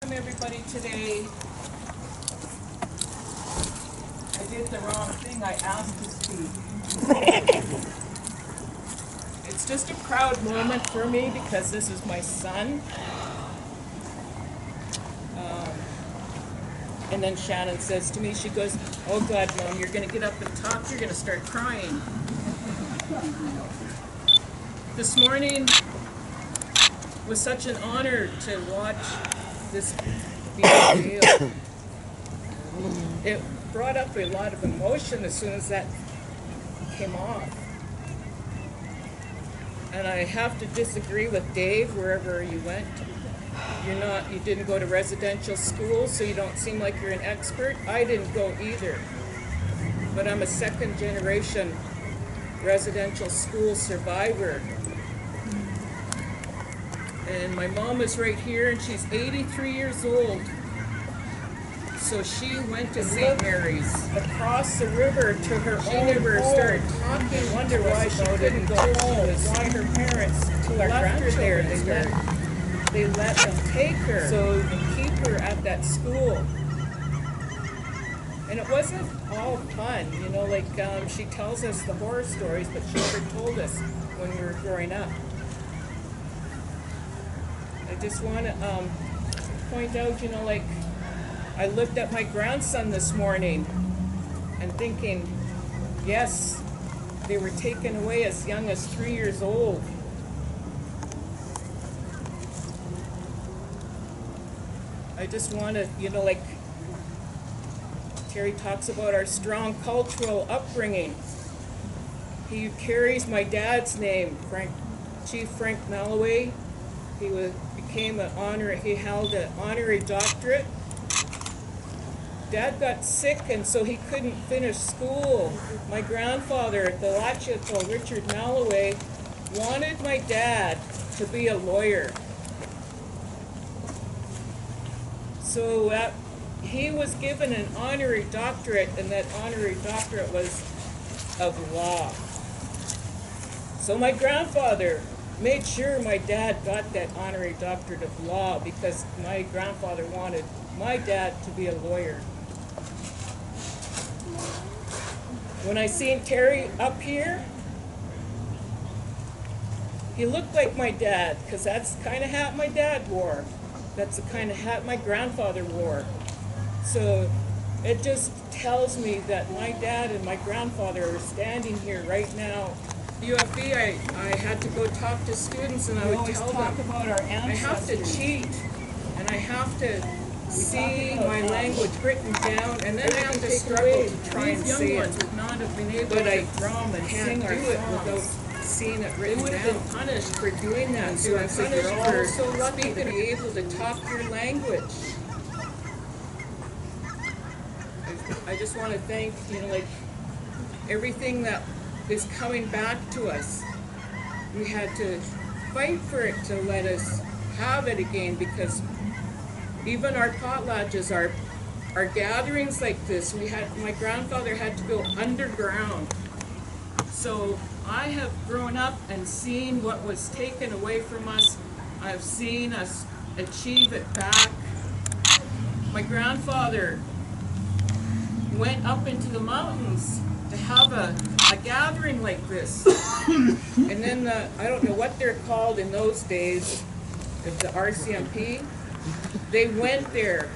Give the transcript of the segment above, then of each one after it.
Everybody today. I did the wrong thing. I asked to speak. It's just a proud moment for me because this is my son. And then Shannon says to me, she goes, "Oh God, Mom, you're going to get up and talk. You're going to start crying." This morning was such an honor to watch this video. It brought up a lot of emotion as soon as that came off. And I have to disagree with Dave wherever you went. You didn't go to residential school, so you don't seem like you're an expert. I didn't go either. But I'm a second generation residential school survivor. And my mom is right here, and she's 83 years old. So she went to St. Mary's across the river to her own river, started talking, wonder why she couldn't go home, why her parents left her there. They let them take her so and keep her at that school. And it wasn't all fun, she tells us the horror stories, but she never told us when we were growing up. I just want to point out, I looked at my grandson this morning and thinking, yes, they were taken away as young as 3 years old. I just want to, Terry talks about our strong cultural upbringing. He carries my dad's name, Chief Frank Malloway. He held an honorary doctorate. Dad got sick, and so he couldn't finish school. My grandfather, the Latchito, Richard Malloway, wanted my dad to be a lawyer. So he was given an honorary doctorate, and that honorary doctorate was of law. So my grandfather made sure my dad got that honorary doctorate of law because my grandfather wanted my dad to be a lawyer. When I seen Terry up here, he looked like my dad because that's the kind of hat my dad wore. That's the kind of hat my grandfather wore. So it just tells me that my dad and my grandfather are standing here right now. UFB, I had to go talk to students, and I would tell them about our ancestors. I have to cheat, and I have to see my language written down, and then I have to struggle to try and say it. Would not have been able to drum and sing our songs without seeing it written down. They would have been punished for doing that. So I'm punished for so lucky to be able to talk your language. I just want to thank, everything that is coming back to us. We had to fight for it to let us have it again, because even our potlatches, our gatherings like this, my grandfather had to go underground. So I have grown up and seen what was taken away from us. I've seen us achieve it back. My grandfather went up into the mountains to have a gathering like this. And then I don't know what they're called in those days, the RCMP, they went there.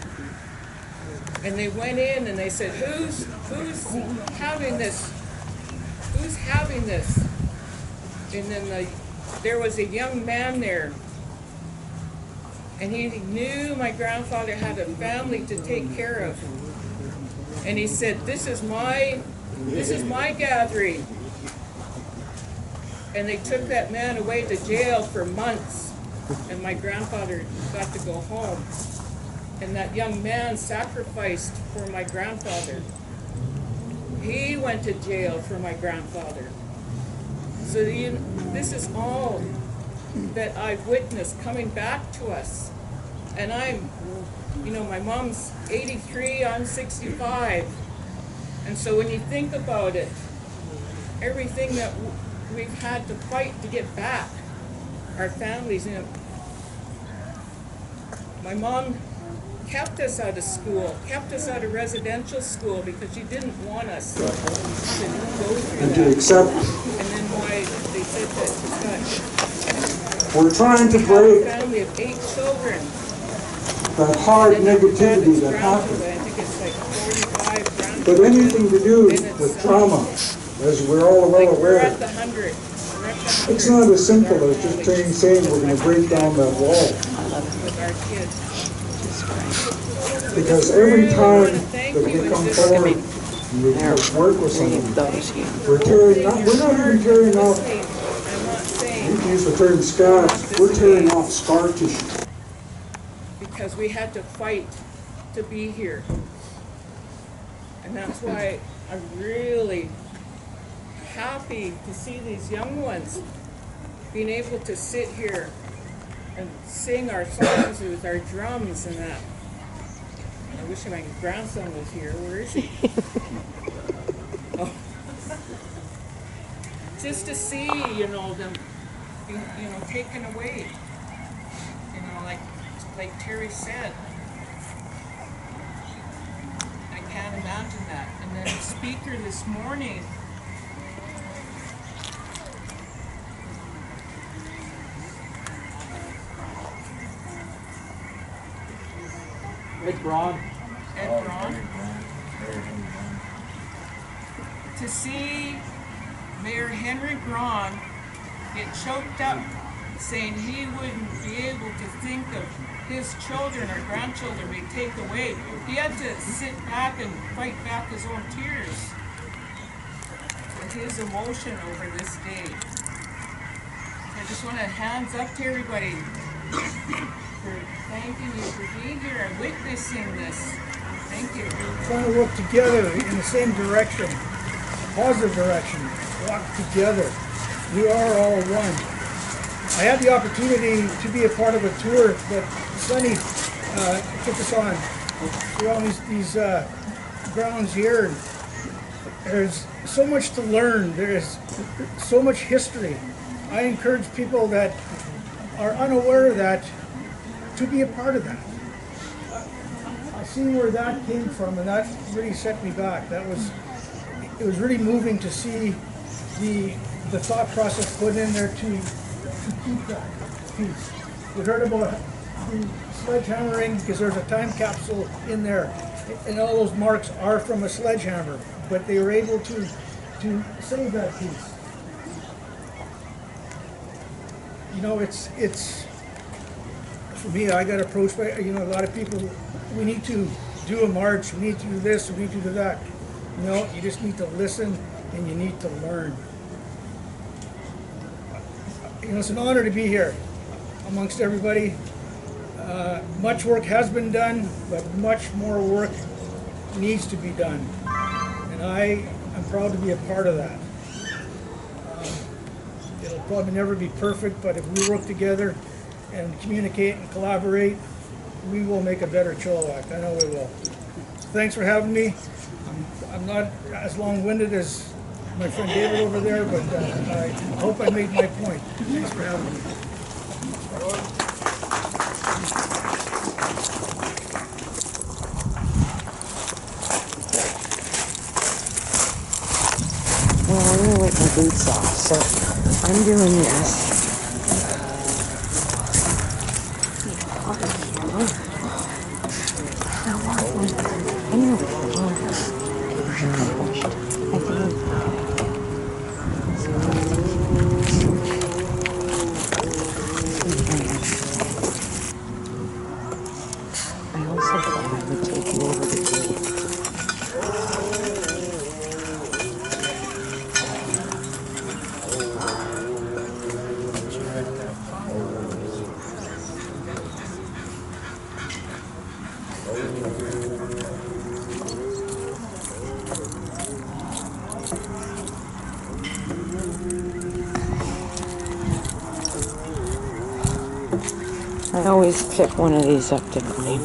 And they went in and they said, who's having this? Who's having this? And then there was a young man there. And he knew my grandfather had a family to take care of. And he said, this is my gathering. And they took that man away to jail for months. And my grandfather got to go home. And that young man sacrificed for my grandfather. He went to jail for my grandfather. So this is all that I've witnessed coming back to us. And my mom's 83, I'm 65. And so when you think about it, everything that we've had to fight to get back, our families, my mom kept us out of school, kept us out of residential school because you didn't want us to go through and that. to accept. And then why they said that We're trying to we have a break family of 8 children. that hard And then negativity that grandchildren, happens. I think it's like 45 grandchildren. But anything to do And it's, with trauma, as we're all like well we're aware, at the 100. We're at the 100 it's not as simple with our as just families, saying we're going to break down that wall. with our kids. Because every time Thank that you we and come just forward and we work with someone, we're not even tearing off, I'm not saying you can use the term scabs, we're tearing off scar tissue. because we had to fight to be here. And that's why I'm really happy to see these young ones being able to sit here and sing our songs with our drums and that. I wish my grandson was here. Where is he? Oh. Just to see, them being, taken away. Like Terry said. I can't imagine that. And then the speaker this morning, Ed Braun. To see Mayor Henry Braun get choked up saying he wouldn't be able to think of his children or grandchildren being taken away. He had to sit back and fight back his own tears for his emotion over this day. I just want to hands up to everybody for thanking you for being here and witnessing this. Thank you. Trying to work together in the same direction, positive direction, walk together. We are all one. I had the opportunity to be a part of a tour that Sonny took us on around these grounds here. And there's so much to learn. There's so much history. I encourage people that are unaware of that to be a part of that. I see where that came from, and that really set me back. It was really moving to see the thought process put in there to keep that piece. We heard about the sledgehammering because there's a time capsule in there, and all those marks are from a sledgehammer, but they were able to save that piece. It's for me. I got approached by a lot of people. We need to do a march. We need to do this. We need to do that. You just need to listen and you need to learn. It's an honor to be here amongst everybody. Much work has been done, but much more work needs to be done. And I am proud to be a part of that. It'll probably never be perfect, but if we work together and communicate and collaborate, we will make a better Chilliwack. I know we will. Thanks for having me. I'm not as long-winded as my friend David over there, but I hope I made my point. Thanks for having me. Well, I'm going to wipe my boots off, so I'm doing this. I also thought I would take it over the gate. I always pick one of these up to clean.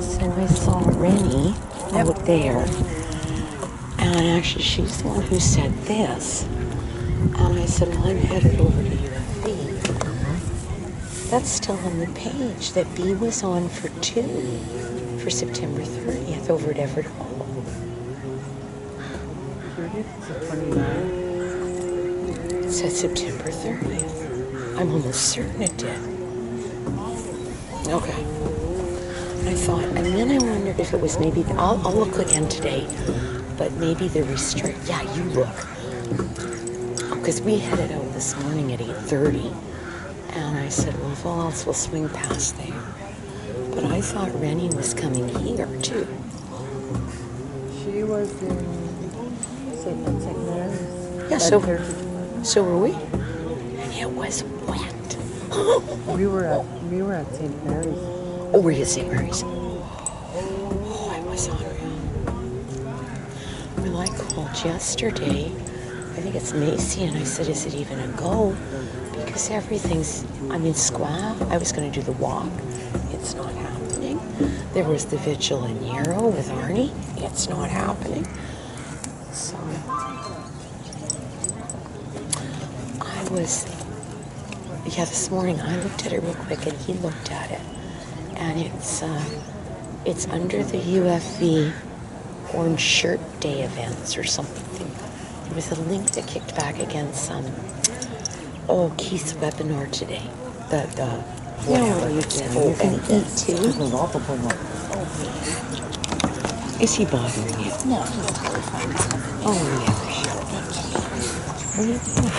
So I saw Rennie out there. And actually, she's the one who said this. And I said, well, I'm headed over to UFB. That's still on the page that B was on for 2 for September 30th over at Everett Hall. 30th to 29th. It said September 30th. I'm almost certain it did. Okay. I thought, and then I wondered if it was maybe, I'll look again today, but maybe the yeah, you look. Because we headed out this morning at 8:30, and I said, well, if all else, we'll swing past there. But I thought Rennie was coming here, too. She was in St. Mary's. Yeah, so were we. And it was wet. We were at St. Mary's. Oh, were you at St. Mary's? Oh, I was unreal. Well, I called yesterday. I think it's Macy, and I said, is it even a go? Because everything's, squat. I was going to do the walk. It's not happening. There was the vigil in Yarrow with Arnie. It's not happening. So, this morning I looked at it real quick, and he looked at it. And it's under the UFV Orange Shirt Day events or something. There was a link that kicked back against Keith's webinar today. Whatever you did. Oh, and eat too. Is he bothering you? No, he's totally fine. Oh yeah, sure. What are you doing?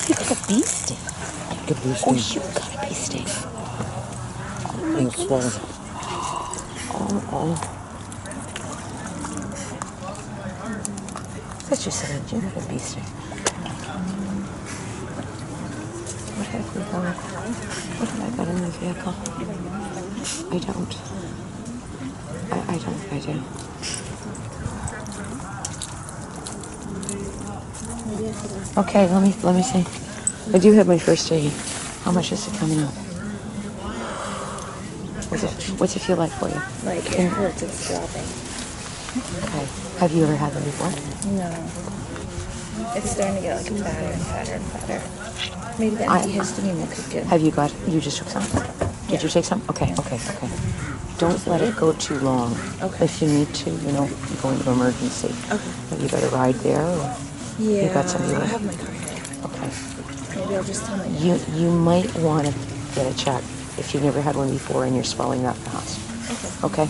You got a bee sting. Oh, you got a bee sting. Oh my goodness. Oh. But you said you had a bee sting. What have we got? What have I got in the vehicle? I don't. I do. Okay, let me see. I do have my first aid. How much is it coming up? What's it feel like for you? Like it hurts, it's throbbing. Okay. Have you ever had that before? No. It's starting to get like fatter and fatter and fatter. Maybe the antihistamine will kick in. Have you just took some? Did you take some? Okay. Don't let it go too long. Okay. If you need to, you go into emergency. Okay. Have you got a ride there? Or Yeah, you got somebody I with? have my car here. Okay. Maybe I'll just tell my dad. You might want to get a check if you've never had one before and you're swelling that fast. Okay.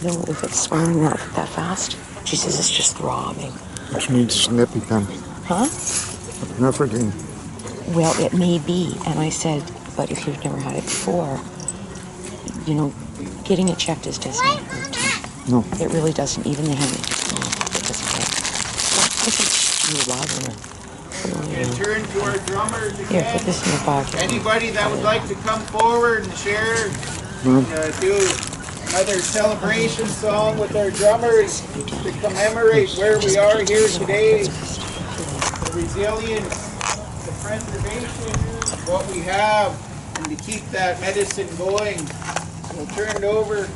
No, if it's swelling that fast, she says it's just throbbing. Which means it's an EpiPen. Huh? Epinephrine. Well, it may be. And I said, but if you've never had it before, getting it checked doesn't hurt. No. It really doesn't. Even the hand, it doesn't hurt. You're bothering her. Turn to our drummers again. Here, put this in your pocket. Anybody that would like to come forward and share, do another celebration song with our drummers to commemorate where we are here today. The resilience, the preservation of what we have, and to keep that medicine going. So we'll turn it over.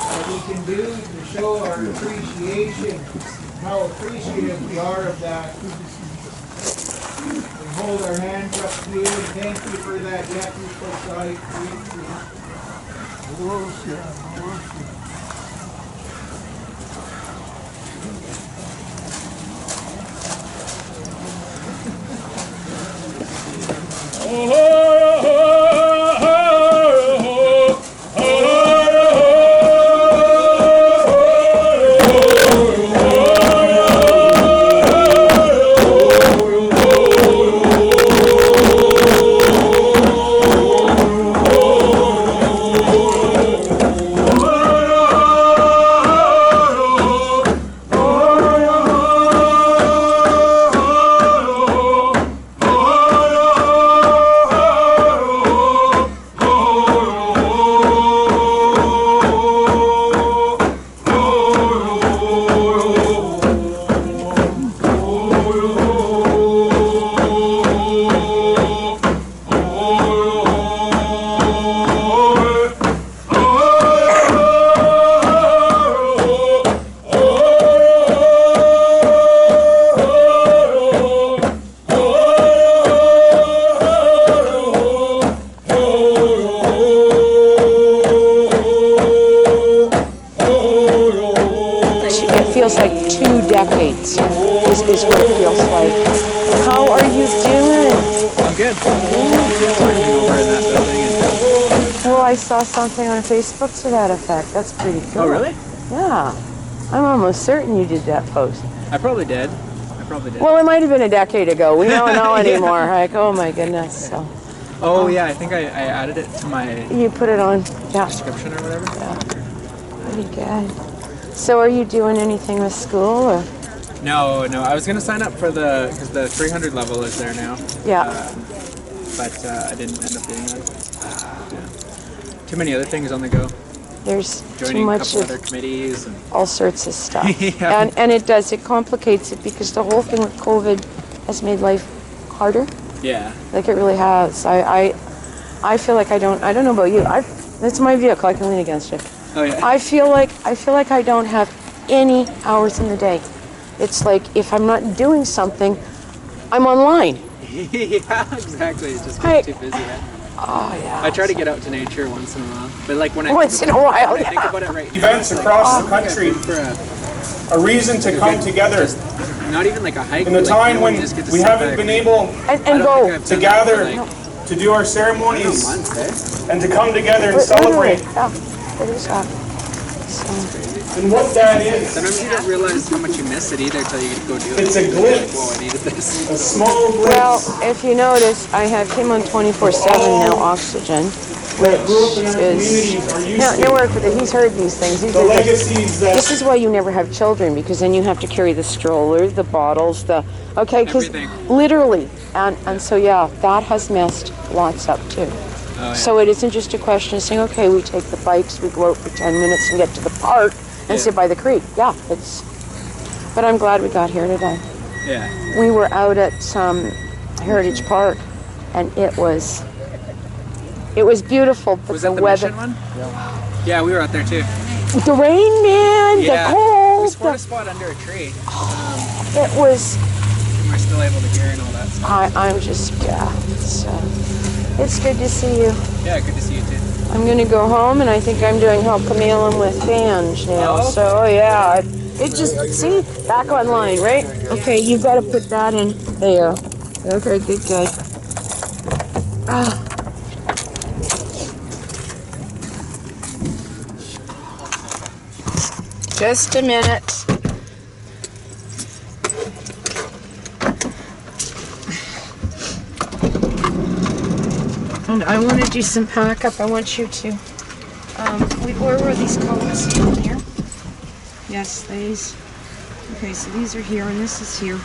that we can do to show our appreciation, how appreciative we are of that. We hold our hands up to you and thank you for that. It feels like 2 decades is what it feels like. How are you doing? I'm good. Working over in that building. Well, I saw something on Facebook to that effect. That's pretty cool. Oh, really? Yeah. I'm almost certain you did that post. I probably did. Well, it might have been a decade ago. We don't know anymore. Like, oh my goodness. So. Oh, yeah, I think I added it to my You put it on. Yeah. description or whatever. Yeah. Pretty good. So are you doing anything with school or? No, I was going to sign up for because the 300 level is there now. Yeah. But I didn't end up doing that. Yeah. Too many other things on the go. There's Joining too a much couple of other committees. And all sorts of stuff. Yeah. And it complicates it because the whole thing with COVID has made life harder. yeah. Like it really has. I feel like I don't know about you. It's my vehicle. I can lean against it. Oh, yeah. I feel like I don't have any hours in the day. It's like if I'm not doing something, I'm online. Yeah, exactly. It just gets too busy then. Oh yeah. I try to get out to nature once in a while. But like when I Once in a while, when I think yeah. about it right now, Events it's like, across oh, the country, for a reason to come together not even like a hike. in the like, time you when just get to we sit haven't back been able And I don't go. think I've to done that for, gather like, to do our a ceremonies month, eh? and to come together and Literally, celebrate. yeah, it is that. So, And what that is, Sometimes you don't realize how much you miss it either until you go do it. it's a Like, glimpse, whoa, I needed this. a small well, glimpse if you notice, I have him on 24/7 now, oxygen, that grew up in our is communities are used no to. work with it. He's heard these things. The legacies that This is why you never have children, because then you have to carry the stroller, the bottles, because Everything. literally, and so yeah, that has messed lots up too. Oh, yeah. So it isn't just a question of saying, okay, we take the bikes, we go out for 10 minutes and get to the park and sit by the creek. Yeah, but I'm glad we got here today. Yeah. We were out at Heritage Park, and it was beautiful, but Was the that the weather, mission one? Yeah, we were out there too. the rain, man, Yeah. the cold, We scored a spot under a tree. it was. We were still able to hear and all that stuff. I'm just, yeah, it's good to see you. Yeah, good to see you too. I'm gonna go home, and I think I'm doing help Camille with Banj now. Oh. So yeah, it just, see, back online, right? Okay, you've got to put that in there. Okay, good. Ah. Just a minute. And I want to do some pack up. I want you to. Where were these coats? Here? Yes, these. Okay, so these are here, and this is here,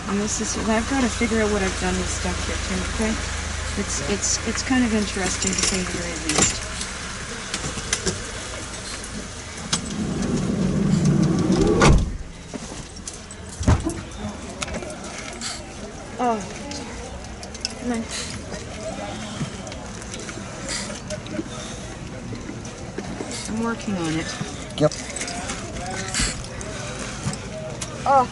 and this is here. I've got to figure out what I've done with stuff here too. Okay, it's kind of interesting to say the very least. Oh, come on. I'm working on it. Yep. Oh.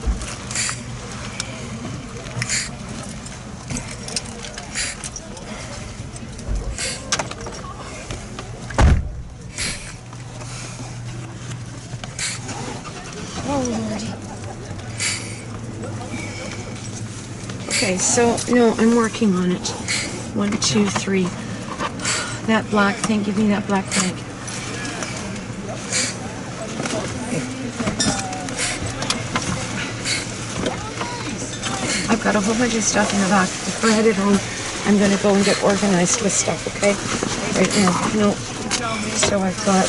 Oh, Lordy. Okay, so, no, I'm working on it. 1, 2, 3. That black thing, give me that black bag. I've got a whole bunch of stuff in the back. If we're headed home, I'm going to go and get organized with stuff, okay? Right now. No. So I've got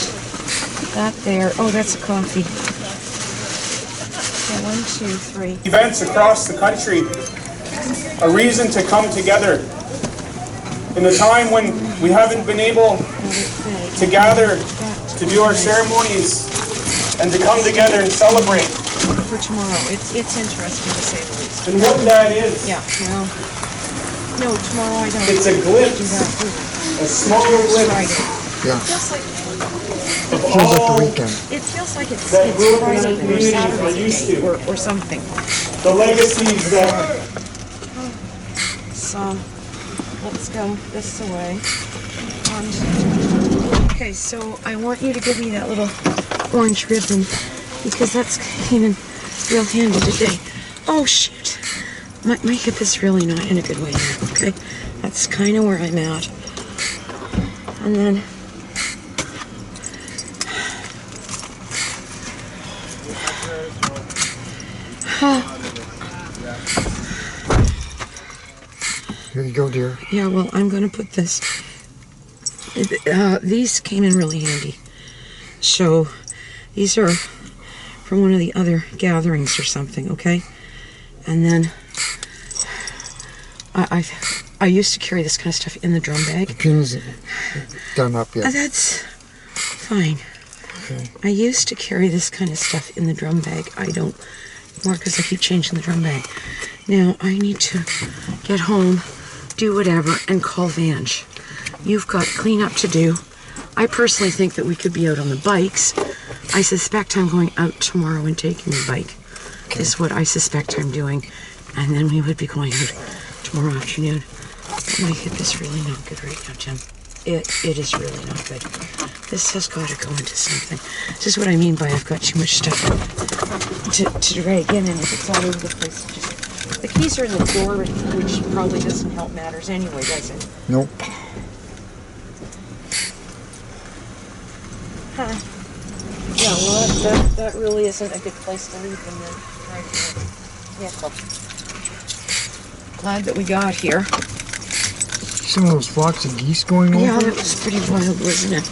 that there. Oh, that's a coffee. Okay, 1, 2, 3. Events across the country, a reason to come together. In the time when we haven't been able to gather to do our ceremonies and to come together and celebrate. For tomorrow. It's interesting to say the least. And what that is, Yeah, well, no, tomorrow I don't. it's a glimpse, a small glimpse Yeah. It feels like Feels like the weekend. it feels like it's that grew up in our Friday or communities are Saturday used today to. or something. The legacies that So let's go this way. Okay, so I want you to give me that little orange ribbon because that's came in real handy today. Oh shoot. My hip is really not in a good way now, okay? That's kind of where I'm at. And then Here you go, dear. yeah, well, I'm going to put this. These came in really handy. So, these are from one of the other gatherings or something, okay? And then, I used to carry this kind of stuff in the drum bag. The pin's done up yet. That's fine. Okay. I used to carry this kind of stuff in the drum bag. I don't more because I keep changing the drum bag. Now, I need to get home, do whatever, and call Vange. You've got cleanup to do. I personally think that we could be out on the bikes. I suspect I'm going out tomorrow and taking the bike. Okay. Is what I suspect I'm doing. And then we would be going out tomorrow afternoon. But my hip is really not good right now, Jim. It is really not good. This has got to go into something. This is what I mean by I've got too much stuff to drag in, and if it's all over the place, just... The keys are in the door, which probably doesn't help matters anyway, does it? Nope. Huh. Yeah, well, that really isn't a good place to leave them then. Right here. Yeah, glad that we got here. Some of those flocks of geese going over? Yeah, that was pretty wild, wasn't it?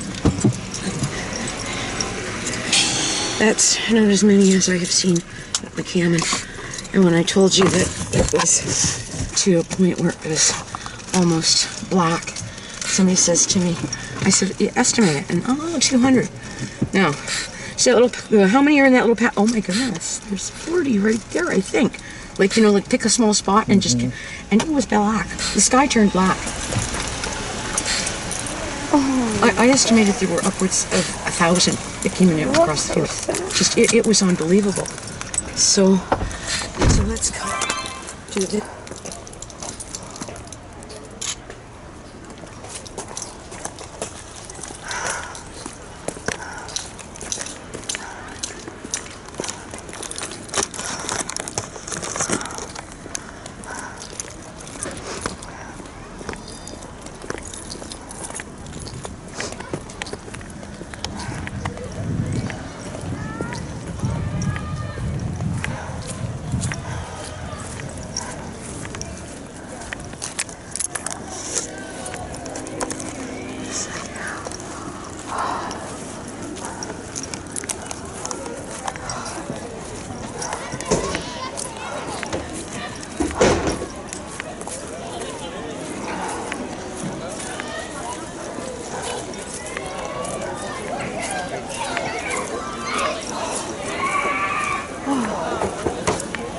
That's not as many as I have seen at the cabin. And when I told you that it was to a point where it was almost black, somebody says to me, I said, "You estimate it," and 200. Now, see that little, how many are in that little oh my goodness, there's 40 right there, I think. Like, like pick a small spot and just, and it was black. The sky turned black. Oh. I estimated there were upwards of 1,000 that came in across the field. Just, it was unbelievable. So let's go do this.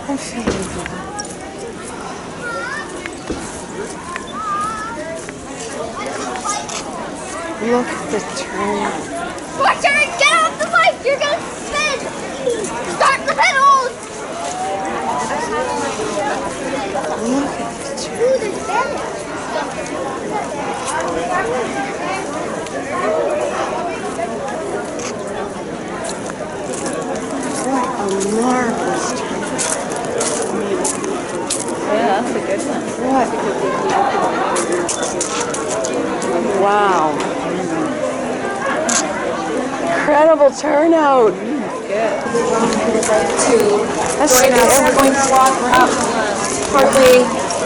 I'm feeling good. Look at the turnout. Watch her! Get off the bike! marvelous time. Yeah, that's a good one. What? Wow. Incredible turnout. Join us. We're going to walk up partway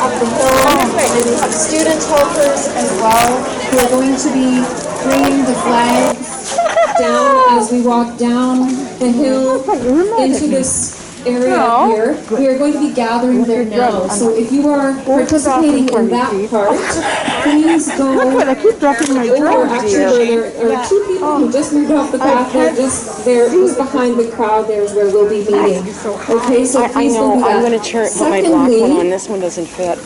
up the hill, and we have student helpers as well who are going to be bringing the flags down as we walk down the hill into this area here. We are going to be gathering there now. So if you are participating in that part, please go over. Actually, there are two people who just moved off the path. They're just there, just behind the crowd. There's where we'll be meeting. Okay, so please go do that. I'm going to put my black one on. This one doesn't fit.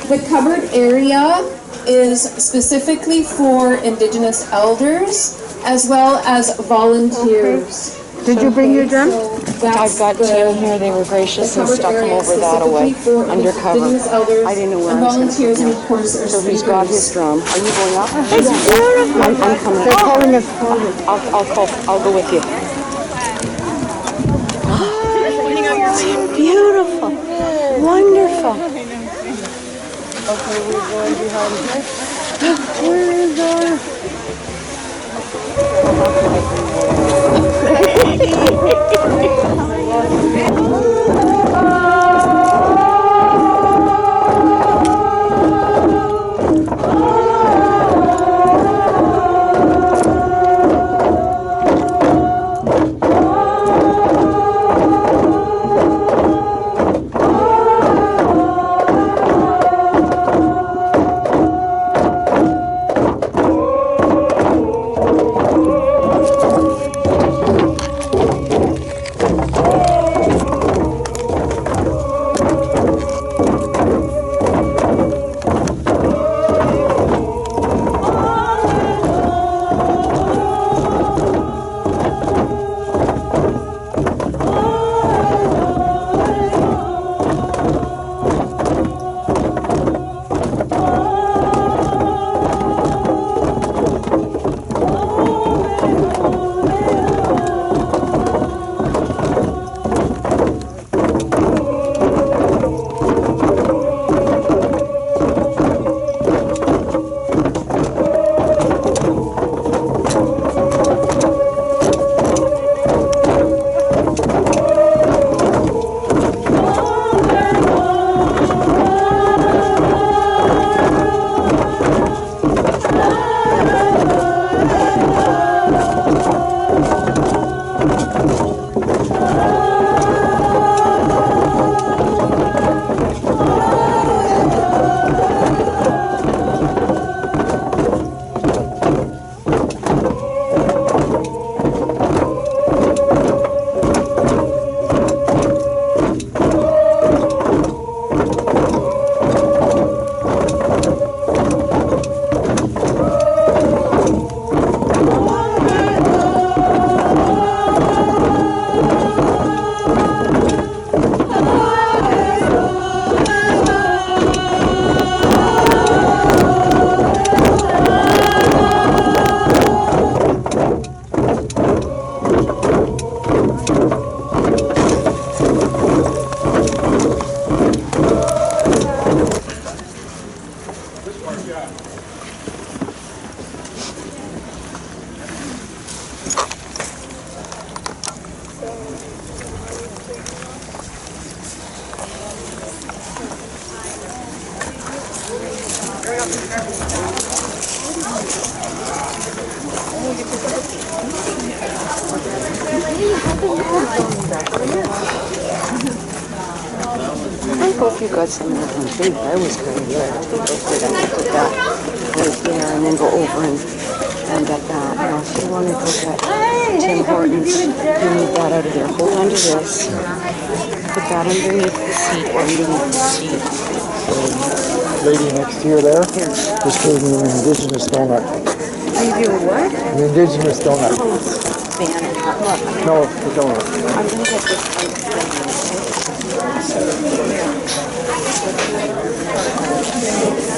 The covered area is specifically for Indigenous elders as well as volunteers. Did you bring your drum? So I've got two here. They were gracious and stuck them over that away, undercover. I didn't know where I was going to put them. So he's got his drum. Are you going up? It's beautiful. I'm coming. They're calling us forward. I'll go with you. Beautiful. Wonderful. Okay, we're going behind here. Where is our... I hope you got some of that one too. That was great. Yeah, to go for that, put that right there, and then go over and get that. Now, if you want to go get Tim Hortons, you need that out of there. Hold on to this. Put that underneath the seat or underneath the seat. Lady next to you there just gave me an Indigenous donut. You do what? An Indigenous donut. Banner. Look. No, the donut. I'm going to get this out.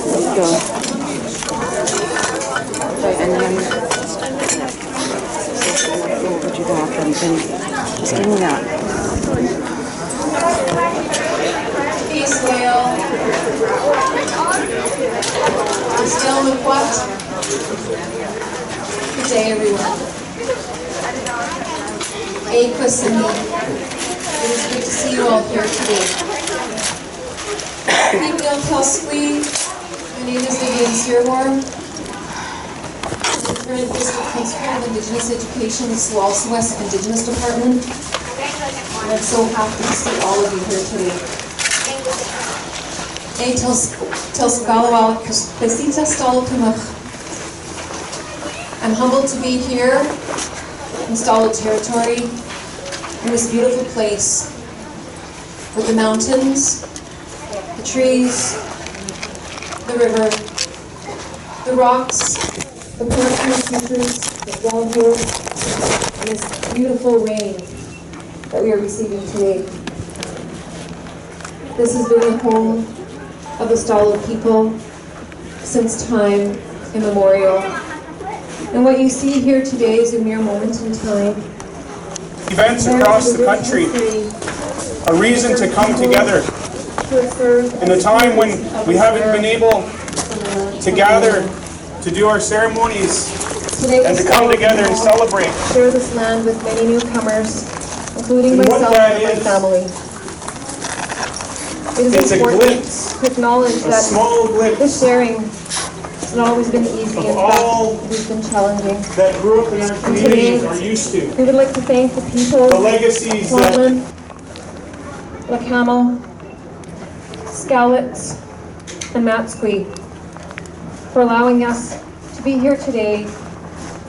There you go. Okay, and then go over to that and just give me that. Peace whale. Still with what? Good day, everyone. It is good to see you all here today. My name is Vivian Searmore. I'm the current District Principal of Indigenous Education in South West Indigenous Department. And I'm so happy to see all of you here today. I'm humbled to be here in Stalo territory, in this beautiful place, with the mountains, the trees, the river, the rocks, the personal features, the wildwood, and this beautiful rain that we are receiving today. This has been the home of the Stalo people since time immemorial. And what you see here today is a mere moment in time. Events across the country, a reason to come together in a time when we haven't been able to gather to do our ceremonies and to come together and celebrate. Share this land with many newcomers, including myself and my family. It is important to acknowledge that this sharing has not always been easy. In fact, it has been challenging. That grew up in our communities are used to. We would like to thank the people the legacies of Portland, Lacamo, Skalitz, and Matsqui for allowing us to be here today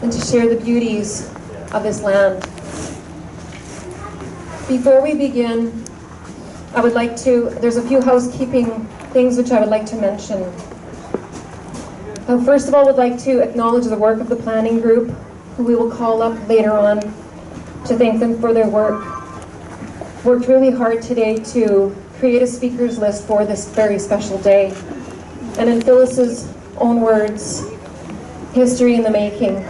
and to share the beauties of this land. Before we begin, there's a few housekeeping things which I would like to mention. First of all, I would like to acknowledge the work of the planning group, who we will call up later on to thank them for their work. Worked really hard today to create a speakers list for this very special day. And in Phyllis's own words, history in the making.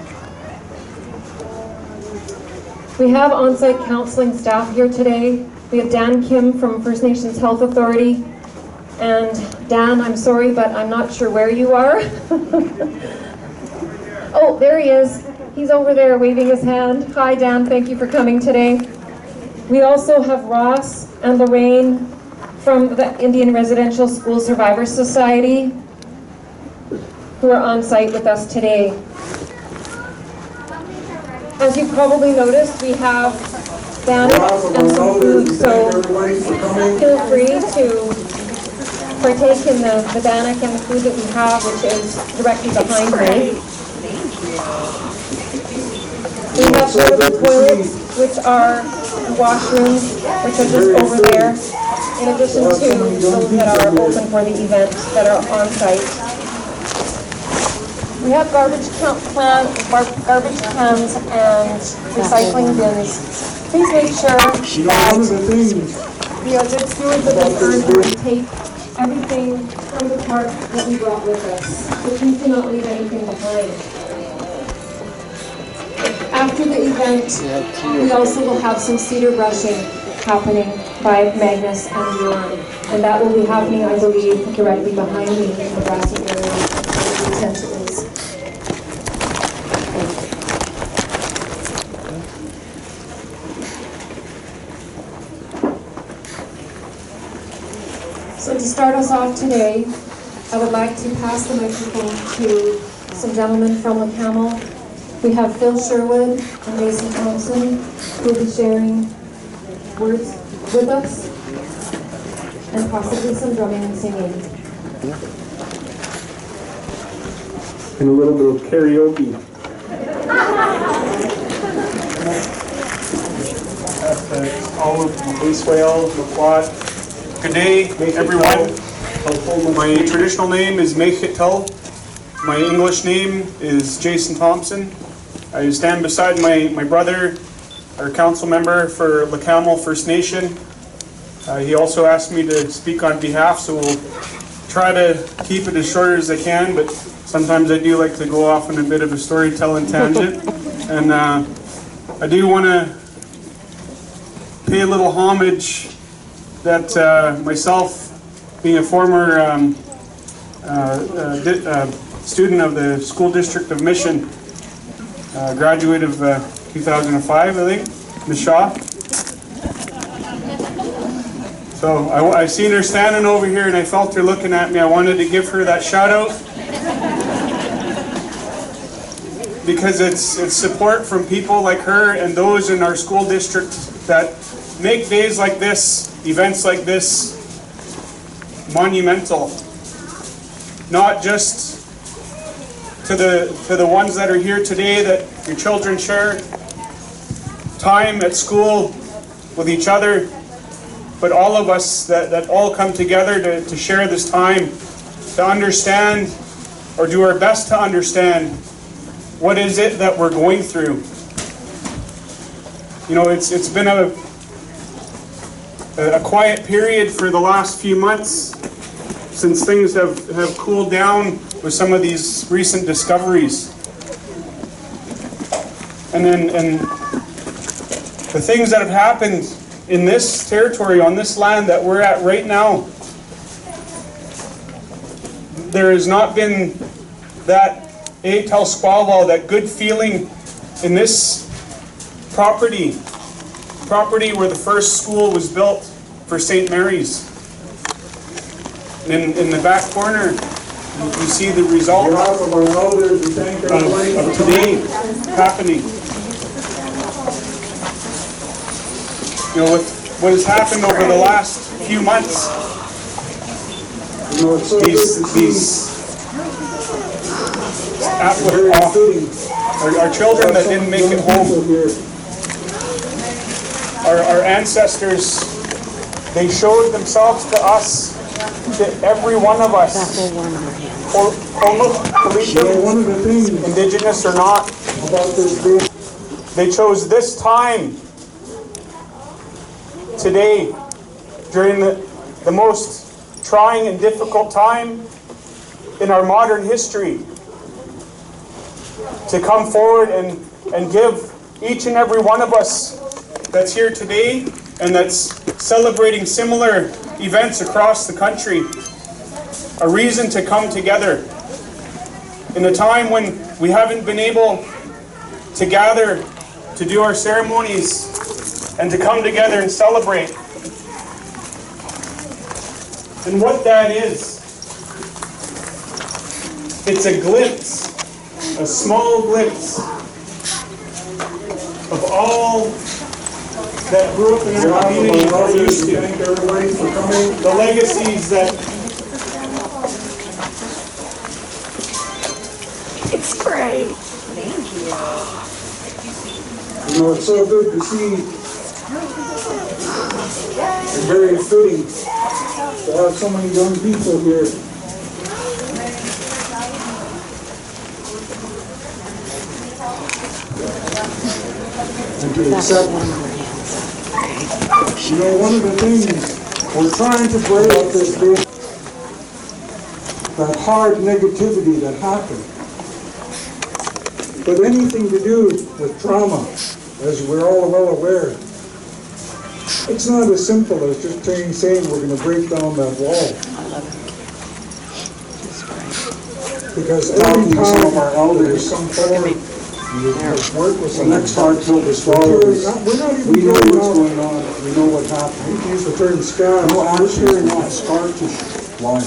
We have on-site counseling staff here today. We have Dan Kim from First Nations Health Authority. And Dan, I'm sorry, but I'm not sure where you are. Oh, there he is. He's over there waving his hand. Hi, Dan, thank you for coming today. We also have Ross and Lorraine from the Indian Residential School Survivors Society, who are on site with us today. As you probably noticed, we have banners and some food, so feel free to partake in the bannock and the food that we have, which is directly behind me. We have portable toilets, which are washrooms, which are just over there, in addition to those that are open for the event that are on site. We have garbage cans and recycling bins. Please make sure that we are good stewards of this earth and we take everything from the park that we brought with us. So please do not leave anything behind. After the event, we also will have some cedar brushing happening by Magnus and Leon. And that will be happening, I believe, directly behind me in the grassy area where the tent is. So to start us off today, I would like to pass the microphone to some gentlemen from Lacamo. We have Phil Sherwood and Mason Thompson, who will be sharing words with us, and possibly some drumming and singing. And a little bit of karaoke. All of the Base Whale, the plot. Good day, everyone. My traditional name is Mechitel. My English name is Jason Thompson. I stand beside my brother, our council member for Lacamo First Nation. He also asked me to speak on behalf, so we'll try to keep it as short as I can, but sometimes I do like to go off on a bit of a storytelling tangent. And I do want to pay a little homage that myself, being a former student of the School District of Mission, graduate of 2005, I think, Ms. Shaw. So I seen her standing over here and I felt her looking at me. I wanted to give her that shout out because it's support from people like her and those in our school district that make days like this, events like this, monumental. Not just to the ones that are here today, that your children share time at school with each other, but all of us that all come together to share this time, to understand or do our best to understand what is it that we're going through. You know, it's been a quiet period for the last few months since things have cooled down with some of these recent discoveries. And the things that have happened in this territory, on this land that we're at right now, there has not been that tel squalval, that good feeling in this property where the first school was built for St. Mary's. In the back corner, you see the result of today happening. You know, with what has happened over the last few months, these our children that didn't make it home, our ancestors, they showed themselves to us, to every one of us, Indigenous or not. They chose this time, today, during the most trying and difficult time in our modern history, to come forward and give each and every one of us that's here today and that's celebrating similar events across the country a reason to come together in a time when we haven't been able to gather to do our ceremonies and to come together and celebrate. And what that is, it's a glimpse, a small glimpse of all that grew up in our community are used to. Thank everybody for coming. The legacies that... It's great. Thank you. You know, it's so good to see, and very fitting to have so many young people here. And to accept, you know, one of the things we're trying to break up this big, that hard negativity that happened. But anything to do with trauma, as we're all well aware, it's not as simple as just saying we're going to break down that wall. Because every time our elders come forward, work with the next hard pill to swallow. We're not even we know what's going on. We know what happened. We use the term scar. No, actually not scar tissue. Why?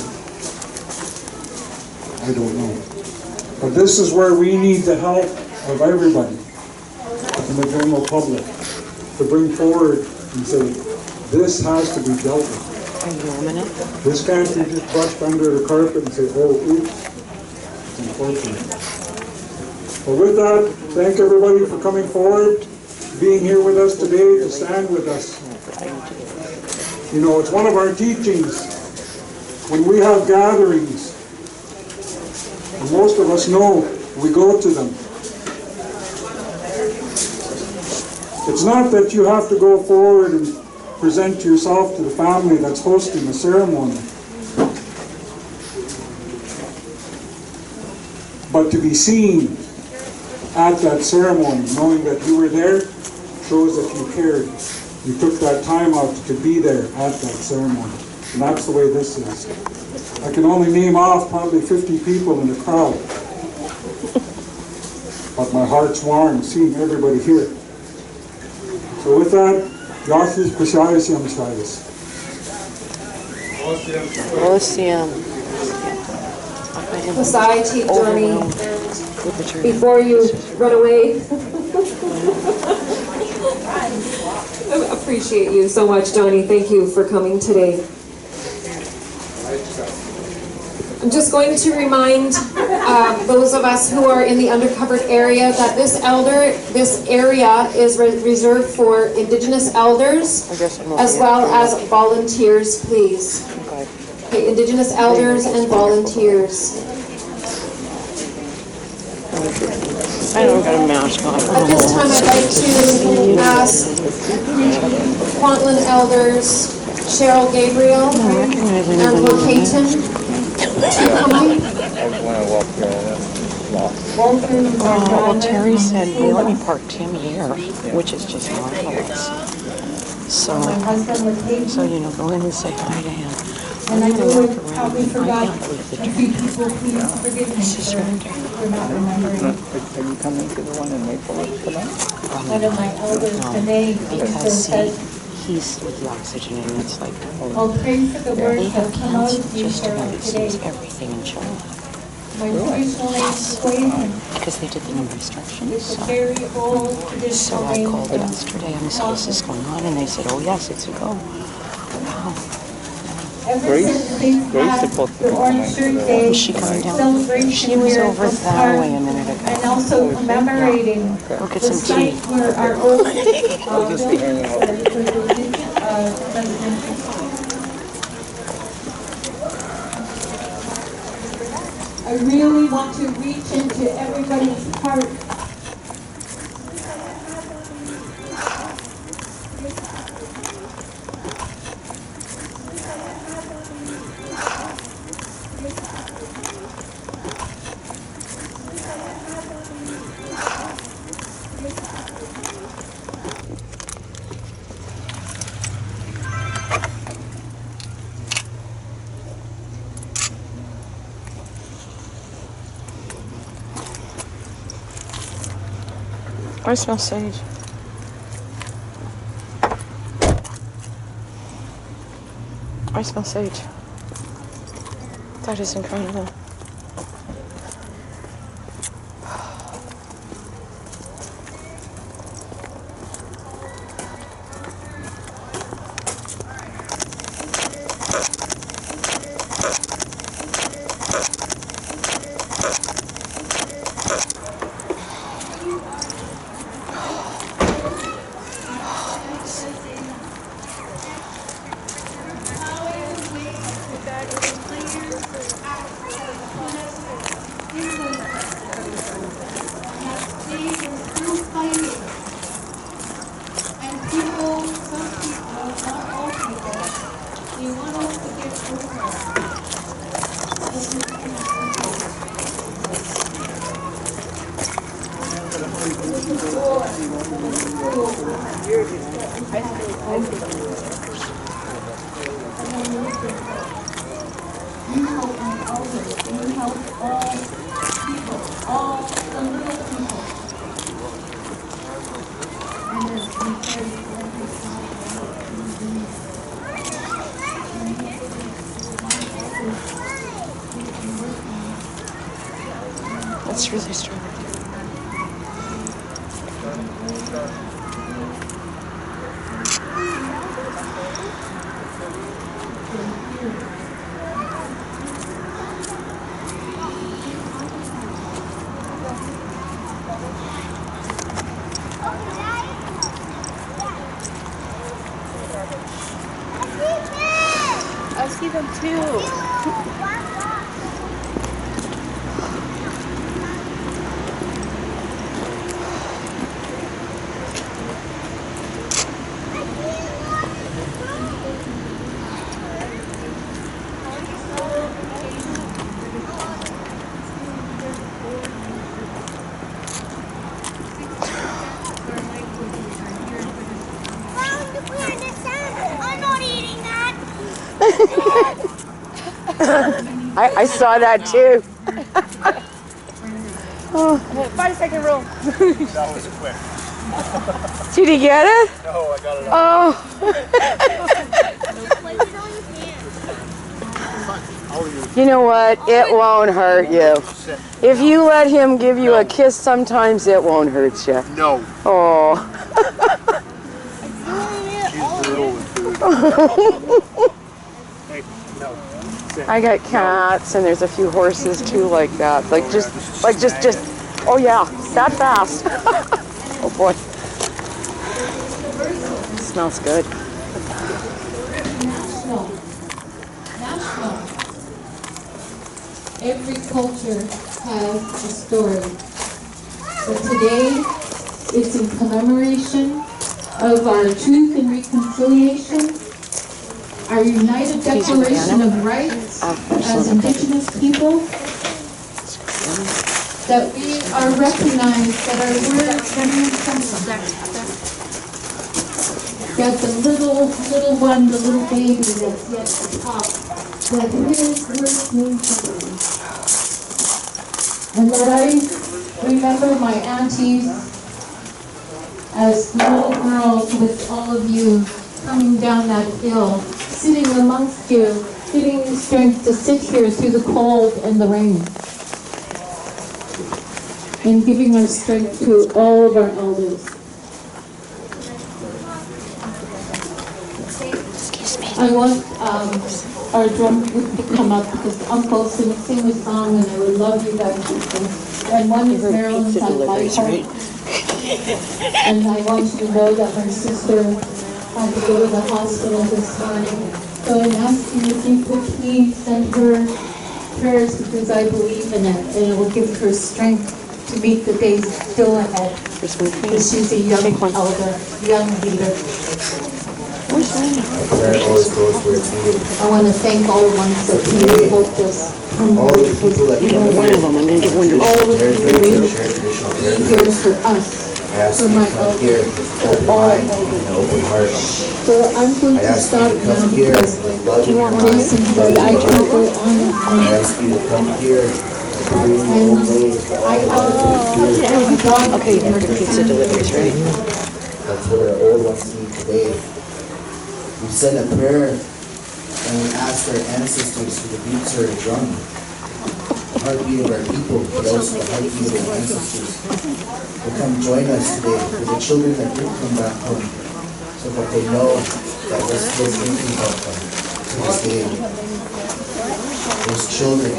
I don't know. But this is where we need the help of everybody in the general public to bring forward and say, this has to be dealt with. This can't be just brushed under the carpet and say, oh, oops, it's unfortunate. Well, with that, thank everybody for coming forward, being here with us today, to stand with us. You know, it's one of our teachings when we have gatherings, and most of us know we go to them. It's not that you have to go forward and present yourself to the family that's hosting the ceremony, but to be seen at that ceremony, knowing that you were there, shows that you cared. you took that time out to be there at that ceremony. And that's the way this is. I can only name off probably 50 people in the crowd. But my heart's warm seeing everybody here. So with that, Yashis Pashayas Yamashayas. Ocean. Society journey, and before you run away, I appreciate you so much, Johnny. Thank you for coming today. I'm just going to remind those of us who are in the undercovered area that this area is reserved for Indigenous elders as well as volunteers, please. Okay, Indigenous elders and volunteers. I don't got a mask on. At this time, I'd like to ask Kwantlen elders Cheryl Gabriel and Locaton to come. Well, Terry said, they let me park Tim here, which is just marvelous. So, you know, go in and say hi to him. And I know we probably I forgot can't believe the a few people. Please forgive me for not remembering. Are you coming to the one in Maple tonight? One of my elders today, because he's with the oxygen and it's like, I'll pray for the they words have that come out cancer of you just for about it today. seems everything in China. My traditional name is Quaid. Because they did the new restrictions. It's a very old So traditional I name. called yesterday and I said, is this going on? And they said, oh yes, it's a go. Wow. Ever since they've had the Orange Shirt Day Is she coming down? celebration She was here at over Oak that Park, way a minute ago. and also commemorating Go get the some site tea. where our old buildings are residential. I really want to reach into everybody's heart. I smell sage. I smell sage. That is incredible. That's really strong. I see them too. I saw that too. Oh. 5-second rule. That was quick. Did he get it? No, I got it. Oh. You know what? It won't hurt you. If you let him give you a kiss, sometimes it won't hurt you. No. Oh. I got cats and there's a few horses too like that. Like just, oh yeah, that fast. Oh boy. It smells good. National. Every culture has a story. But today, it's in commemoration of our truth and reconciliation, our United Declaration of Rights as Indigenous people, that we are recognized, that our words mean something. That the little one, the little baby that's yet to talk, that his words mean something. And that I remember my aunties as little girls with all of you coming down that hill, sitting amongst you, giving you strength to sit here through the cold and the rain. And giving our strength to all of our elders. I want our drum group to come up because Uncle sing a song and I would love you guys to sing. And one is Marilyn's on my heart. And I want you to know that my sister had to go to the hospital this morning. So I'm asking if you could please send her prayers because I believe in it and it will give her strength to meet the days still ahead. Because she's a young elder, young leader. I want to thank all the ones that came and helped us. All the people that come one of them, I'm going to give one to all the people here for us, for my elders, for all elders. So I'm going to stop now because Jason said I can go on and on. I ask you to come here. And I okay, you heard the pizza deliveries, right? That's what our old ones need today. We send a prayer and we ask our ancestors for the beats of our drum, the heartbeat of our people, but also the heartbeat of our ancestors. To come join us today for the children that did come back home, so that they know that we're still thinking about them to this day. Those children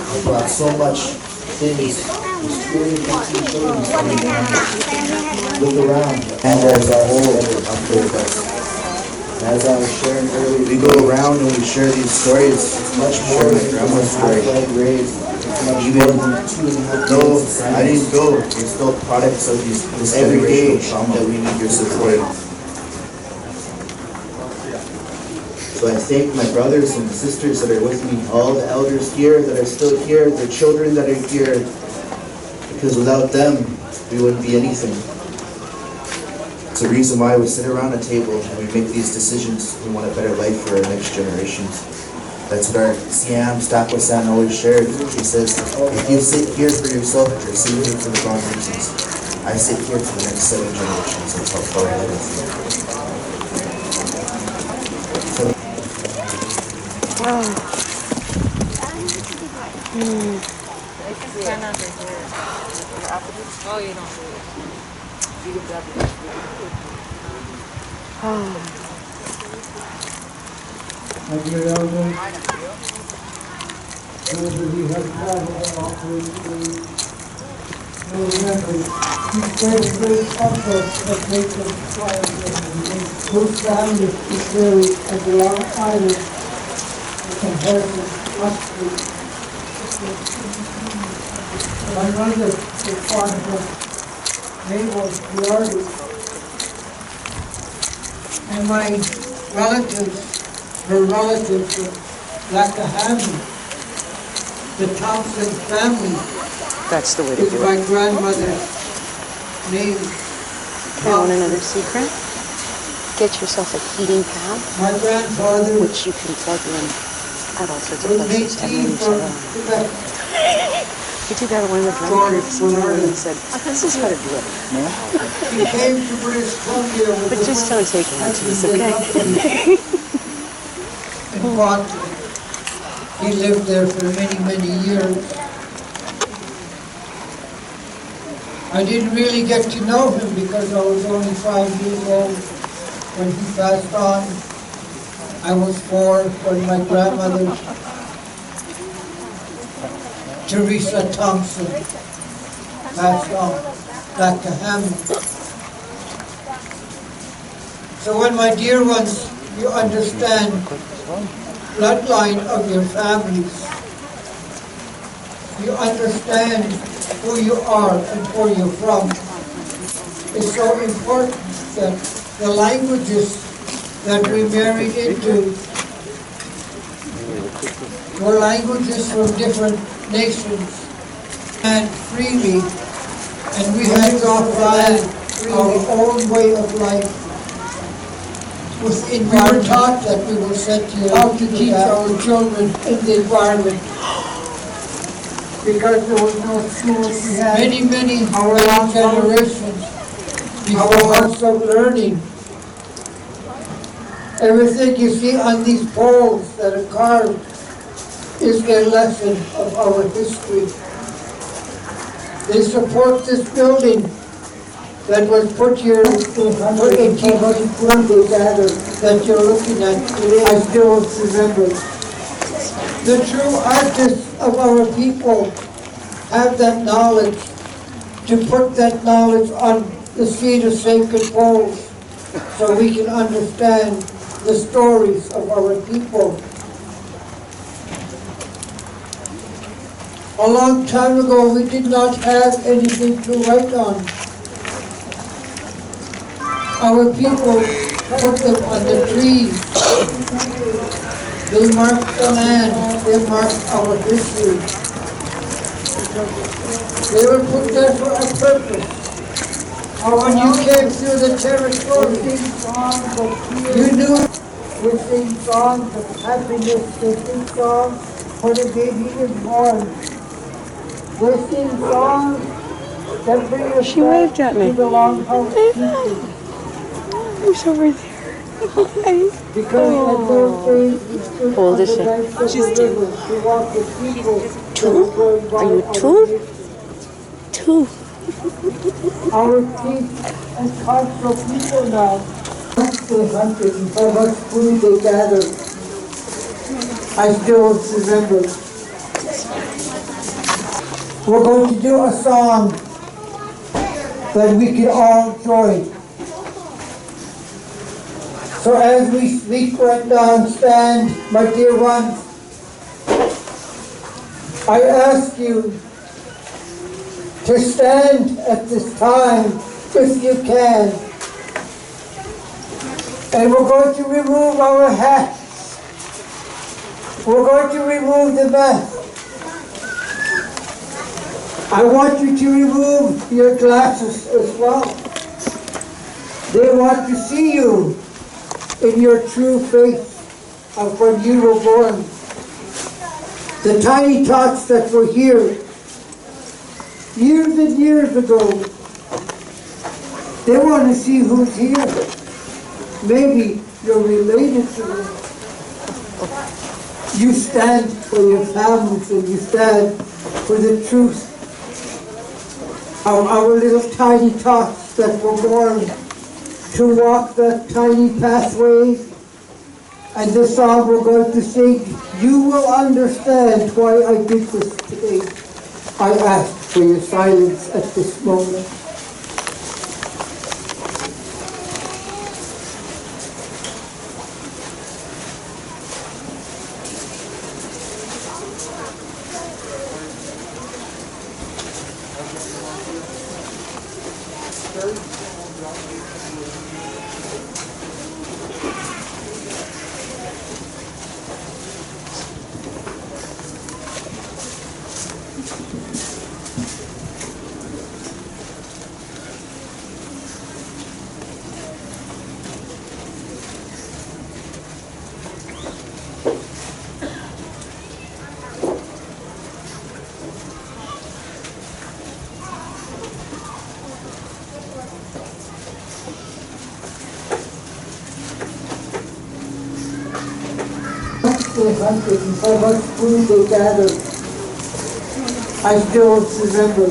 have brought so much things. There's 215 children coming down. Look around, and there's our whole up there with us. And as I was sharing earlier, we go around and we share these stories. It's much more than grandma's story. Even though I didn't go, we're still products of this every day that we need your support. So I thank my brothers and sisters that are with me, all the elders here that are still here, the children that are here, because without them, we wouldn't be anything. It's the reason why we sit around a table and we make these decisions. We want a better life for our next generations. That's what our Siam Stakwasan always shared. He says, if you sit here for yourself, you're sitting here for the wrong reasons. I sit here for the next 7 generations. That's how far ahead of you. My dear elders, those of you who have traveled along with me, remember, you spread great comfort that makes them quiet and those families to carry as a long time in comparison to my mother was part of the naval army, and my relatives, her relatives were Lakahami, the Thompson family. That's the way to Is do my it. grandmother's name. I want another secret. get yourself a heating pad, My grandfather which you can plug in at all sorts of was places, and then 18 you from set it on. Quebec. We did that at one of the drum groups, and we said, this is how to do it. He came to British Columbia with But the just don't take it to us, first okay? company and fought. He lived there for many, many years. I didn't really get to know him because I was only 5 years old when he passed on. I was 4 when my grandmother, Teresa Thompson, passed on back to Hammond. So when my dear ones, you understand bloodline of your families, you understand who you are and where you're from. It's so important that the languages that we married into were languages from different nations and freely, and we had to apply our own way of life. We were taught that we were sent here how to teach our children in the environment. Because there was no schools, we had many generations before us of learning. Everything you see on these poles that are carved is a lesson of our history. They support this building that was put here for 1820 that you're looking at today. I still remember. The true artists of our people have that knowledge to put that knowledge on the seat of sacred poles so we can understand the stories of our people. A long time ago, we did not have anything to write on. Our people put them on the trees. They marked the land. They marked our history. They were put there for a purpose. When you came through the territory, you knew we sing songs of happiness. We sing songs when a baby is born. We sing songs that bring us back to the long house people. Who's over there? Because at those days, we stood on the banks of the river to walk the people that were going by Are you our two? nation. Two. Our chiefs and council people now, they hunted and how much food they gathered. I still remember. We're going to do a song that we can all join. So as we speak right now and stand, my dear ones, I ask you to stand at this time if you can. And we're going to remove our hats. We're going to remove the mask. I want you to remove your glasses as well. They want to see you in your true face of when you were born. The tiny tots that were here years and years ago, they want to see who's here. Maybe you're related to them. You stand for your families and you stand for the truth of our little tiny tots that were born to walk that tiny pathway. And the song we're going to sing, you will understand why I did this today. I ask for your silence at this moment. they hunted and how much food they gathered. I still remember.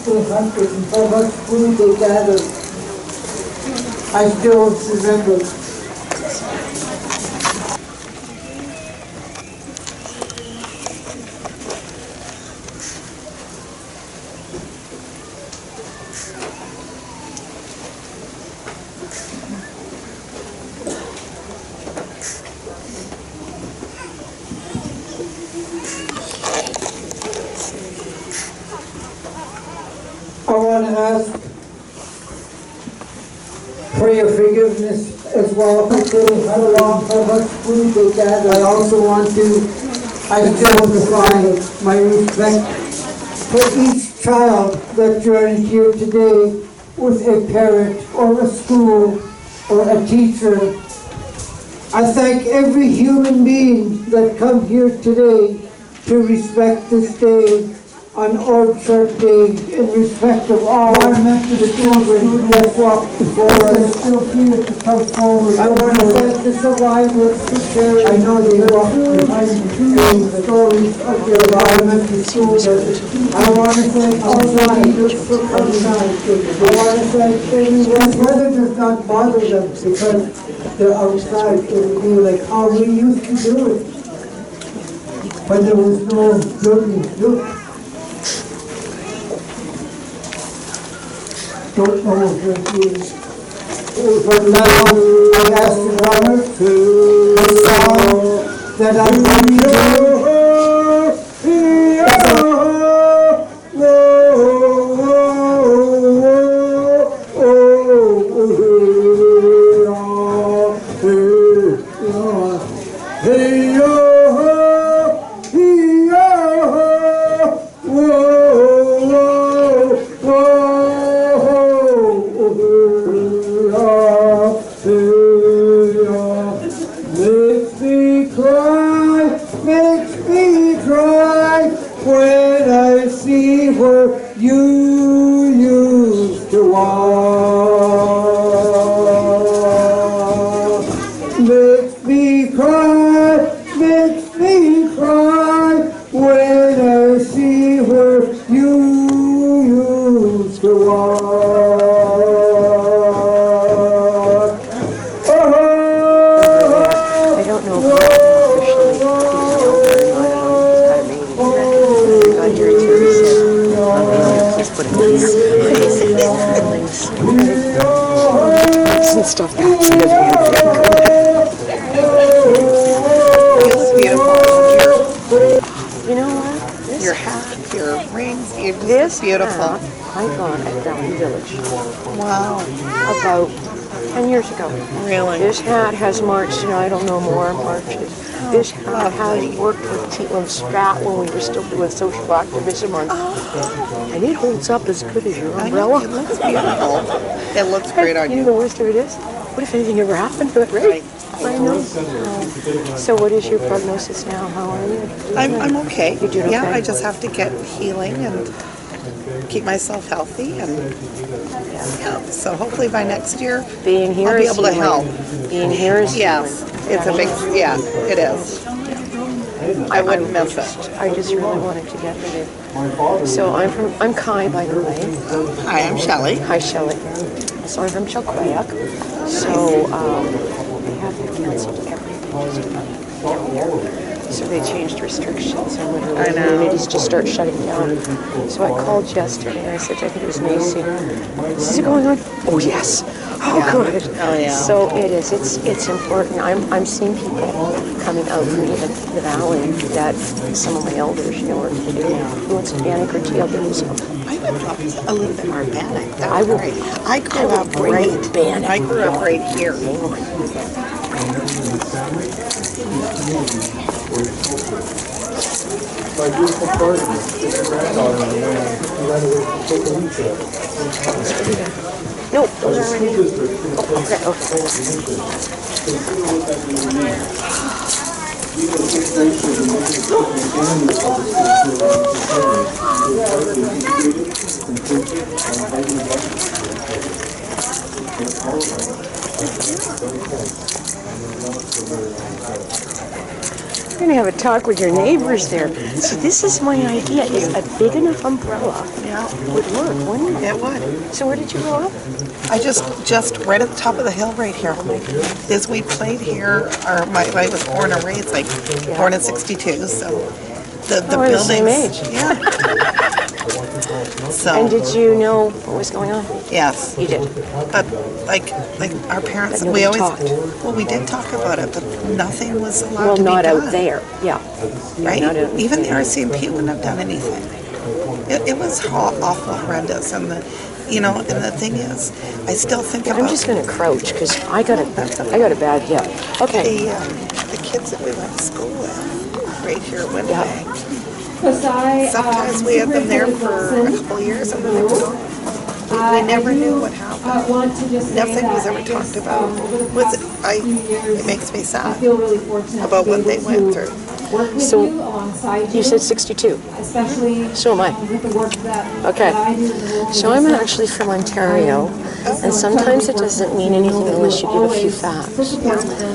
They hunted and how much food they gathered. I still remember. I want to ask for your forgiveness as well for saying how long, how much food they gathered. I also want to identify my respect for each child that joined here today with a parent or a school or a teacher. I thank every human being that come here today to respect this day on Orchard Day in respect of all the children that walked before us. Still here to come forward. I want to thank the survivors who shared. I know they walked behind the stories of their elementary school. I want to thank all the leaders for coming out. I want to thank everyone. The weather does not bother them because they're outside. It would be like how we used to do it. But there was no building built. Don't know if it is. But now I ask the drummer the song that I'm going to do. Stuff back to the You know what? This your hat, your rings, this beautiful. Hat I got at Valley Village. Wow. About 10 years ago. Really? This hat has marched, I don't know more marches. This hat has worked with Teatland Strat when we were still doing social activism on. And it holds up as good as your umbrella. It looks beautiful. It looks great on you. The worst of it is, what if anything ever happened to it, right? I know. So what is your prognosis now? How are you? I'm okay. You're doing okay? Yeah, I just have to get healing and keep myself healthy, and so hopefully by next year being here I'll be able to help. Being here is it's a big it is. I wouldn't miss it. I just really wanted to get there. So I'm Kai, by the way. Hi, I'm Shelley. Hi, Shelley. So I'm from Chalkoyak. So they have canceled everything. So they changed restrictions and literally communities just start shutting down. So I called yesterday and I said, I think it was Macy. Is it going on? Oh yes. Oh good. Oh yeah. So it is. It's important. I'm seeing people coming out from even the valley that some of my elders, are who wants organic or GLP. I would love a little bit more organic. That I would would. be great. I grew up right here. My beautiful garden, this granddaughter and I ran away from Coconut Trail. Nope, There's a school district in the place okay. Consider what that really means. We get a big ratio of the families of the You're going to have a talk with your neighbors there. So this is my idea, is a big enough umbrella would work, wouldn't it? It would. So where did you grow up? I just right at the top of the hill right here. As we played here, I was born and raised, born in '62, so the We're the same buildings. age. Yeah. So. And did you know what was going on? Yes. You did. But like our parents, But we always talked. Well, we did talk about it, but nothing was allowed to be done. Well, not out there. Yeah. Right? Not out Even the RCMP wouldn't have done anything. It was awful, horrendous, and the thing is, I still think about. I'm just going to crouch because I got a bad hip. Okay. The kids that we went to school with, right here at Winnipeg. Sometimes we had them there for a couple of years and then they were gone. We never knew what happened. Nothing was ever talked about. It makes me sad about what they went through. So you said 62. So am I. Okay. So I'm actually from Ontario, and sometimes it doesn't mean anything unless you give a few facts.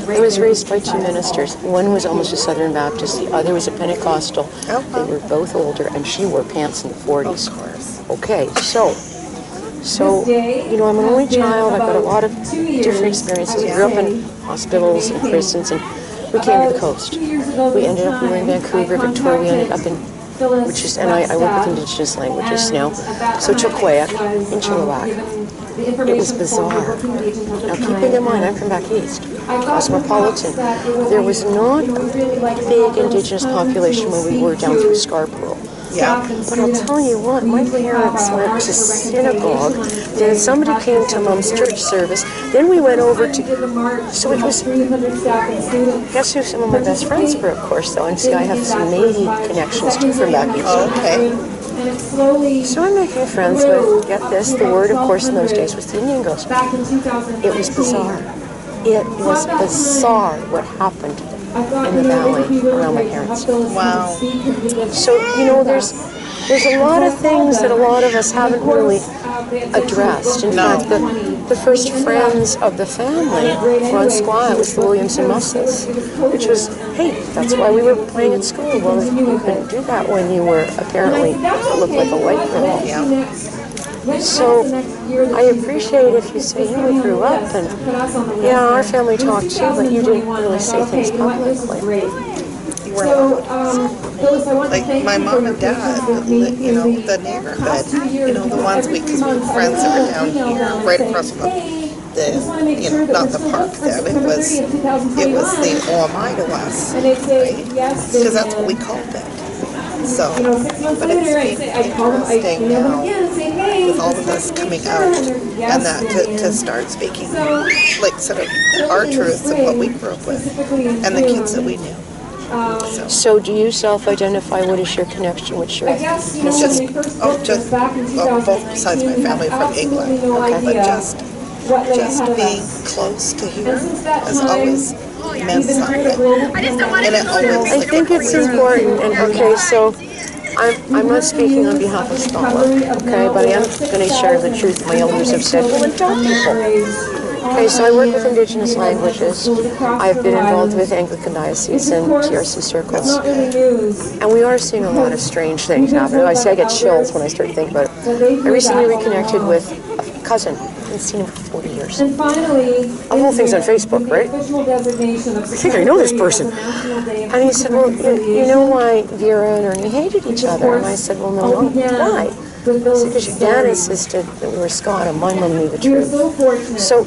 I was raised by two ministers. One was almost a Southern Baptist, the other was a Pentecostal. They were both older, and she wore pants in the 40s. Of course. Okay, so I'm an only child. I've got a lot of different experiences. I grew up in hospitals and prisons, and we came to the coast. We were in Vancouver, Victoria. We ended up in, and I work with Indigenous languages now. So Chilkoyak in Chilliwack. It was bizarre. Now keeping in mind, I'm from back east, cosmopolitan. There was not a big Indigenous population where we were down through Scarborough. Yeah. But I'll tell you what, my parents went to synagogue, then somebody came to Mom's church service, then we went over to, so it was, guess who some of my best friends were, of course, though, and see, I have some Navy connections too from back east. Oh, okay. So I'm making friends with, get this, the word, of course, in those days was the Indian Ghost. It was bizarre. It was bizarre what happened in the valley around my parents. Wow. So, there's a lot of things that a lot of us haven't really addressed. In fact, the first friends of the family were on Squat. It was the Williams and Musses, which was, hey, that's why we were playing at school. Well, you couldn't do that when you were apparently looked like a white girl. Yeah. So I appreciate if you say, we grew up, and our family talked too, but you didn't really say things publicly. Like my mom and dad, the neighborhood, the ones because we were friends that were down here, right across from not the park then, it was the OMI to us, right? Because that's what we called it. So, but it's interesting now with all of us coming out and that to start speaking like sort of our truths and what we grew up with and the kids that we knew. So do you self-identify? What is your connection? What's your just both sides of my family from England, but just being close to here has always meant something. And it always, I think it's important. And okay, so I'm not speaking on behalf of Scotland, okay, but I am going to share the truth my elders have said. Well, tell people. Okay, so I work with Indigenous languages. I've been involved with Anglican Diocese and TRC circles. And we are seeing a lot of strange things happen. I say I get chills when I start thinking about it. I recently reconnected with a cousin haven't seen him for 40 years. And finally, The whole thing's on Facebook, right? I think I know this person. And he said, well, you know why Vera and Ernie hated each other? And I said, well, no, why? I said, because your dad insisted that we were Scott and my mom knew the truth. So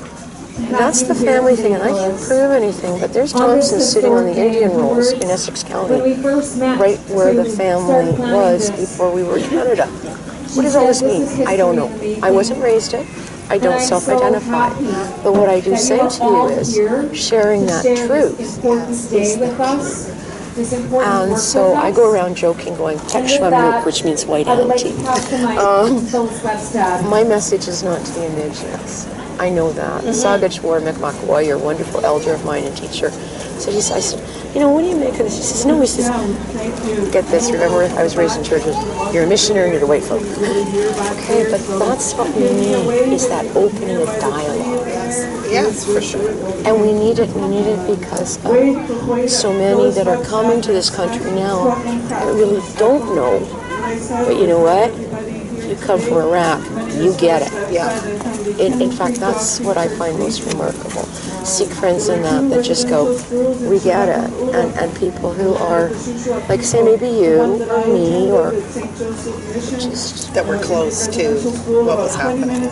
that's the family thing, and I can't prove anything, but there's Thompson sitting on the Indian Rolls in Essex County, right where the family was before we were in Canada. What does all this mean? I don't know. I wasn't raised it. I don't self-identify. But what I do say to you is sharing that truth is the key. And so I go around joking, going, Tekshwamuk, which means white auntie. My message is not to the Indigenous. I know that. Sagachwar Mi'kmaq, your wonderful elder of mine and teacher, said, I said, you know, what do you make of this? He says, no, he says, get this, remember, I was raised in churches. You're a missionary and you're the white folk. Okay, but that's what we need, is that opening of dialogue. Yes, for sure. And we need it because of so many that are coming to this country now that really don't know. But you know what? You come from Iraq, you get it. Yeah. In fact, that's what I find most remarkable. Sikh friends in that just go, we get it. And people who are, like say maybe you or me or just... That were close to what was happening.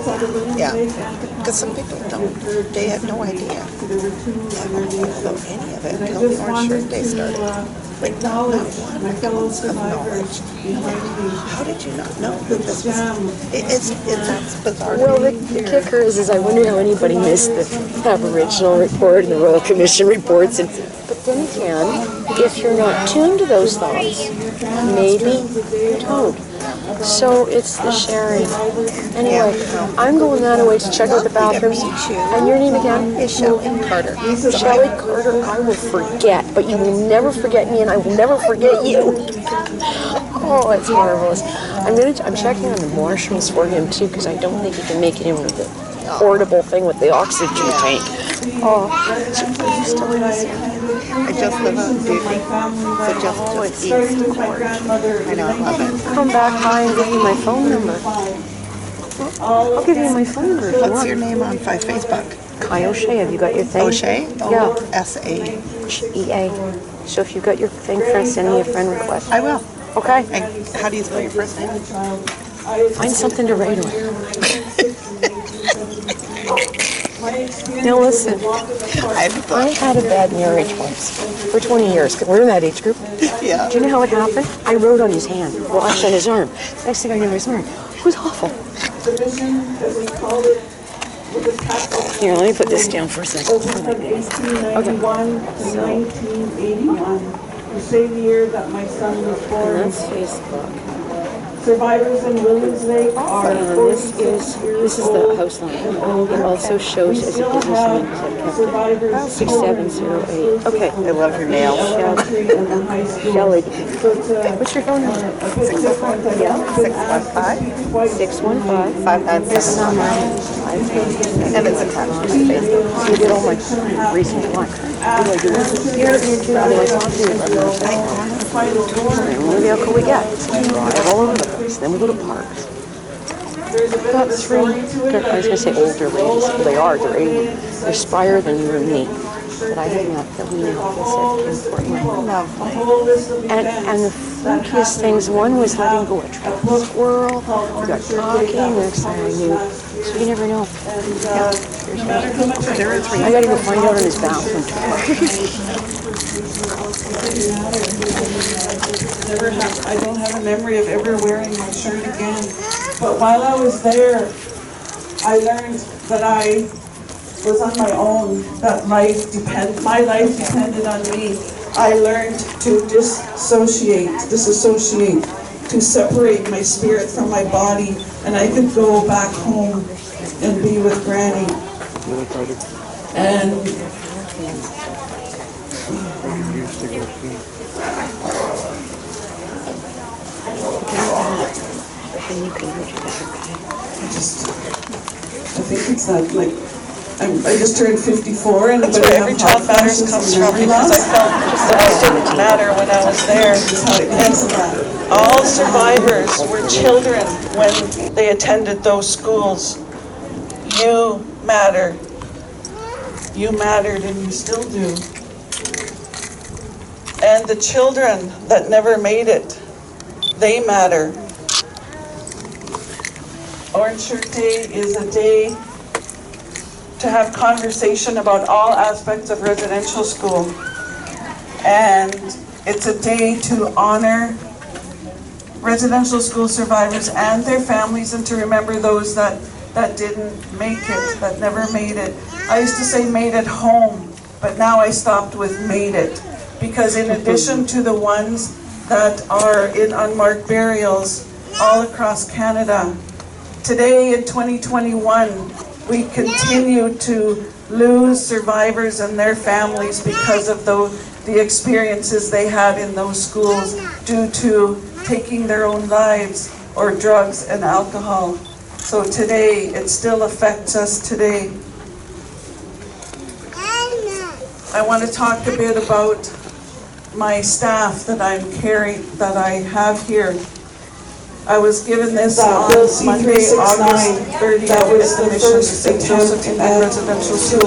Yeah. Because some people don't. They had no idea about any of it until the Orange Shirt Day started. Like, not one ounce of knowledge. How did you not know that this was... It's bizarre. Well, the kicker is I wonder how anybody missed the Aboriginal report and the Royal Commission reports. But then again, if you're not tuned to those thoughts, maybe you don't. So it's the sharing. Anyway, I'm going that way to check out the bathrooms. And your name again? Is Shelley Carter. Shelley Carter, I will forget, but you will never forget me and I will never forget you. Oh, it's marvelous. I'm checking on the marshals for him too, because I don't think he can make it in with the portable thing with the oxygen tank. Oh, I just live on duty, so just east of Court. I know, I love it. Come back by and give you my phone number. I'll give you my phone number if you want. What's your name on Facebook? Kai O'Shea, have you got your thing? O'Shea? Yeah. S-A-E-A. So if you've got your thing, send me a friend request. I will. Okay. And how do you spell your first name? Find something to write on. Now listen, I had a bad marriage once for 20 years. We're in that age group. Yeah. Do you know how it happened? I wrote on his hand. Well, actually on his arm. Next thing I knew, his arm. It was awful. Here, let me put this down for a second. Okay. 1981. The same year that my son was born. And that's Facebook. Survivors in Williams Lake are. This is the house line. It also shows as a businessman because I've kept it. 6708. Okay. I love your nails. Shelley. What's your phone number? 615. Yeah. 615. 615. 597. And it's attached to my Facebook. So you did all my recent work. What do I do? How do I talk to you? Maybe I'll go we get. Drive all over the place. Then we go to parks. We've got three, I was going to say older ladies. Well, they are. They're 80. They're spirier than you and me. But I have met that we know visit in Portland. Lovely. And the funkiest things, one was letting go a trap squirrel. We got talking. Next thing I knew. So you never know. Yeah. I got to go find out in his bathroom I don't have a memory of ever wearing my shirt again. But while I was there, I learned that I was on my own, that my life depended on me. I learned to disassociate, to separate my spirit from my body, and I could go back home and be with Granny. And I think it's that, like, I just turned 54, and that's where every child matters comes from, because I felt that it didn't matter when I was there. All survivors were children when they attended those schools. You matter. You mattered and you still do. And the children that never made it, they matter. Orange Shirt Day is a day to have conversation about all aspects of residential school. And it's a day to honor residential school survivors and their families, and to remember those that didn't make it, that never made it. I used to say made it home, but now I stopped with made it. Because in addition to the ones that are in unmarked burials all across Canada, today in 2021, we continue to lose survivors and their families because of the experiences they had in those schools due to taking their own lives or drugs and alcohol. So today, it still affects us today. I want to talk a bit about my staff that I have here. I was given this on Monday, August 30th. That was the first attempt to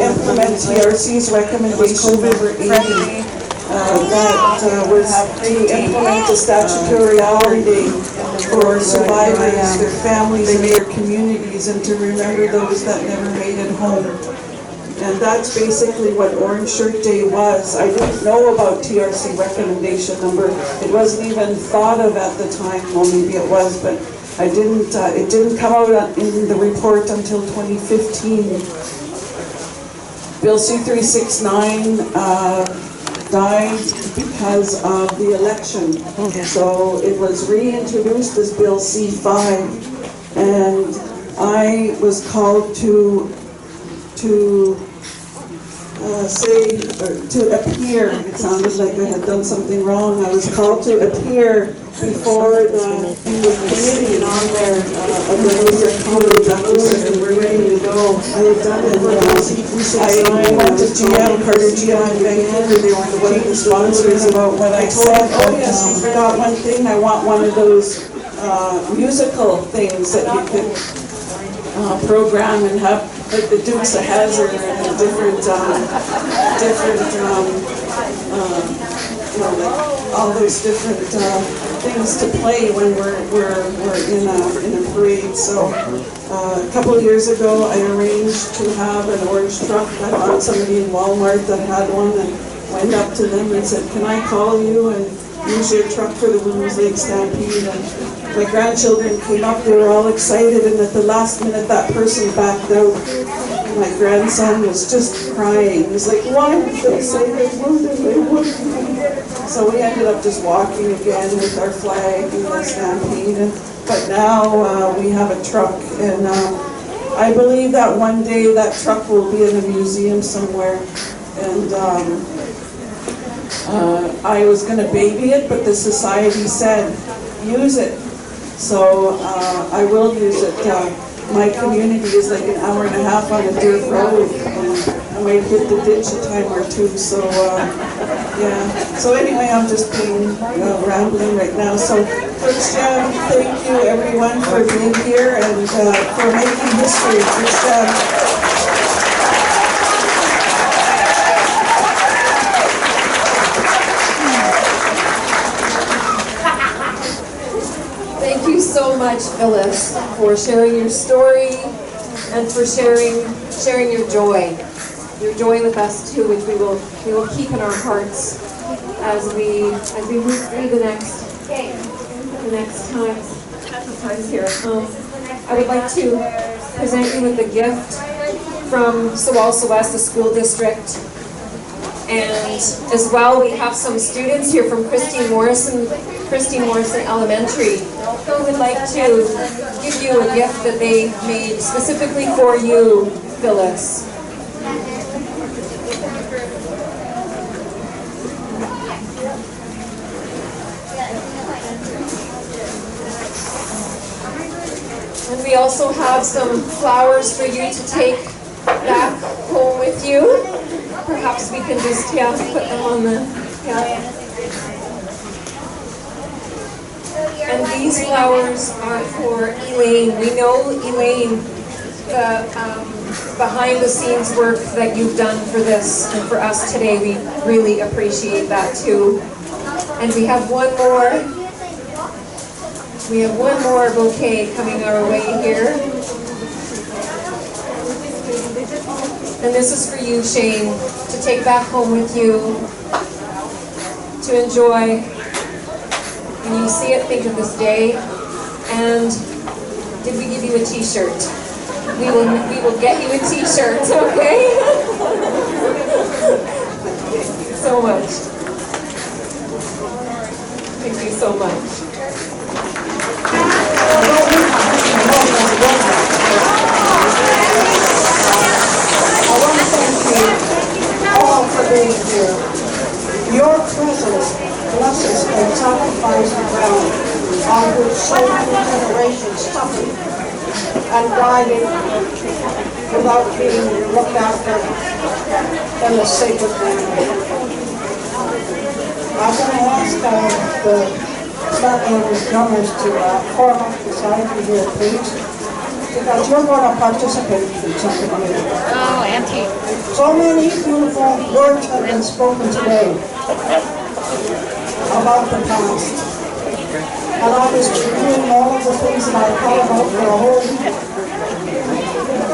implement TRC's recommendation friendly that was to implement a statutory holiday for survivors, their families, and their communities, and to remember those that never made it home. And that's basically what Orange Shirt Day was. I didn't know about TRC recommendation number. It wasn't even thought of at the time. Well, maybe it was, but I didn't. It didn't come out in the report until 2015. Bill C-369 died because of the election. So it was reintroduced as Bill C-5, and I was called to appear. It sounded like I had done something wrong. I was called to appear before the committee on their and we're ready to go. I had done it. I went to GM, Carter GM in Vancouver. They were one of the sponsors about what I said. Oh yes, I forgot one thing. I want one of those musical things that you could program and have, like the Dukes of Hazzard and different like all those different things to play when we're in a parade. So a couple of years ago, I arranged to have an orange truck. I found somebody in Walmart that had one, and went up to them and said, "Can I call you and use your truck for the Women's Lake Stampede?" And my grandchildren came up, they were all excited, and at the last minute that person backed out. My grandson was just crying. He's like, "Why did they say they wouldn't? They wouldn't." So we ended up just walking again with our flag and the stampede. But now we have a truck, and I believe that one day that truck will be in a museum somewhere. And I was going to baby it, but the society said, use it. So I will use it. My community is like an hour and a half on a dirt road, and I might hit the ditch a time or two. So yeah. So anyway, I'm just being rambling right now. So First Jam, thank you everyone for being here and for making history. First Jam. Thank you so much, Phyllis, for sharing your story and for sharing your joy with us too, which we will keep in our hearts as we move through the next times here. I would like to present you with a gift from Sewall West, the school district. And as well, we have some students here from Christine Morrison Elementary who would like to give you a gift that they made specifically for you, Phyllis. And we also have some flowers for you to take back home with you. Perhaps we can just, put them on the, And these flowers are for Elaine. We know Elaine, behind the scenes work that you've done for this and for us today. We really appreciate that too. And we have one more bouquet coming our way here. And this is for you, Shane, to take back home with you, to enjoy. When you see it, think of this day. And did we give you a t-shirt? We will get you a t-shirt, okay? Thank you so much. Thank you so much. I want to thank you all for being here. Your presence blesses and sanctifies the ground on which so many generations suffered and died without being looked after in the sacred land. I'm going to ask the flatlanders drummers to form up beside me here, please, because you're going to participate in something new. Oh, Auntie. So many beautiful words have been spoken today about the past. And I was reviewing all of the things that I thought about for a whole week.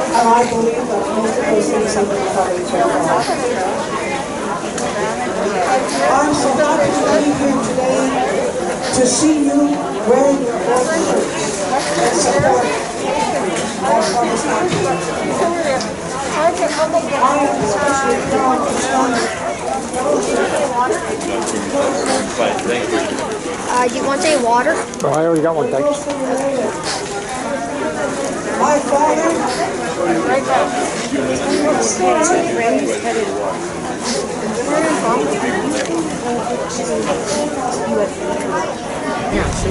And I believe that most of those things have been covered so far. I'm so happy to be here today to see you wearing your old shirts and support all what is happening. I am especially proud to stand. You want any water? Oh, I already got one, thanks. My father,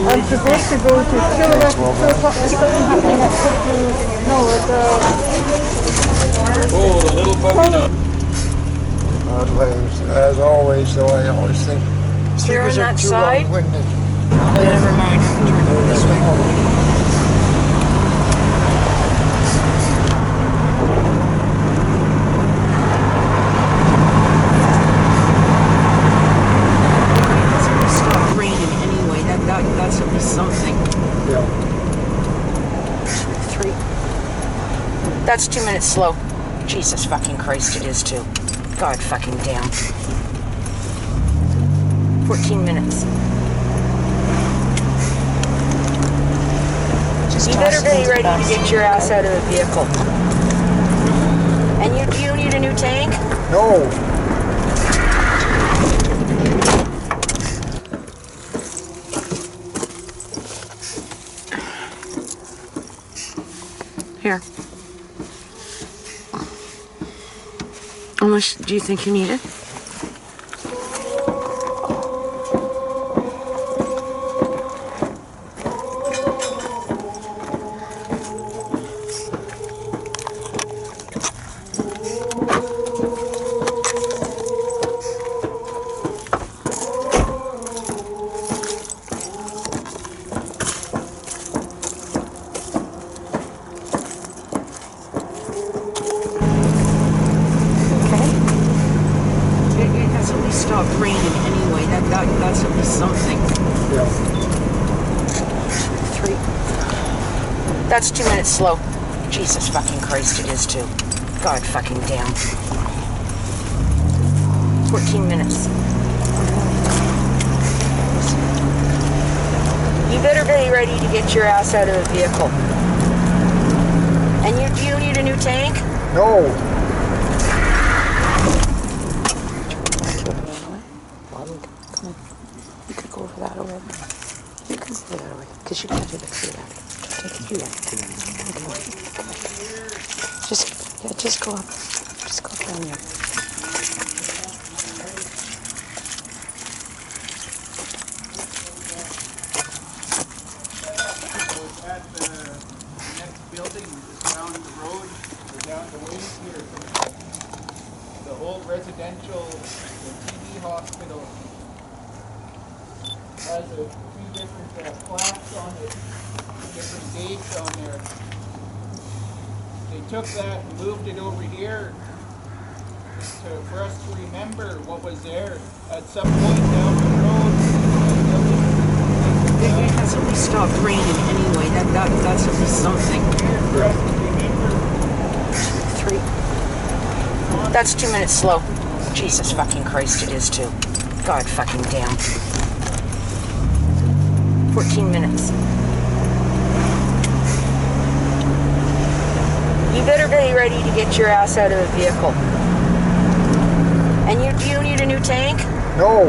I'm supposed to go to Kilowatt 2 o'clock. There's something happening at 2. No, at Oh, the little puppy dog. As always, though, I always think speakers are too long-winded. Never mind. This way. Stop raining anyway. That's at least something. Yeah. 3. That's 2 minutes slow. Jesus fucking Christ, it is too. God fucking damn. 14 minutes. You better be ready to get your ass out of the vehicle. And do you need a new tank? No. Here. How much do you think you need it? Stopped raining anyway. That's at least something. Yeah. 3. That's 2 minutes slow. Jesus fucking Christ, it is too. God fucking damn. 14 minutes. You better be ready to get your ass out of the vehicle. And do you need a new tank? No. You could go over that way. You can go that way. Because you can't take it through that. Take it through that. Okay. Just go up. Just go down there. At the next building, just down the road, or down the way here, the old residential, the TB hospital, has a few different plaques on it, different dates on there. they took that and moved it over here for us to remember what was there at some point down the road. It has at least stopped raining anyway. That's at least something. 3. That's 2 minutes slow. Jesus fucking Christ, it is too. God fucking damn. 14 minutes. You better be ready to get your ass out of the vehicle. And do you need a new tank? No.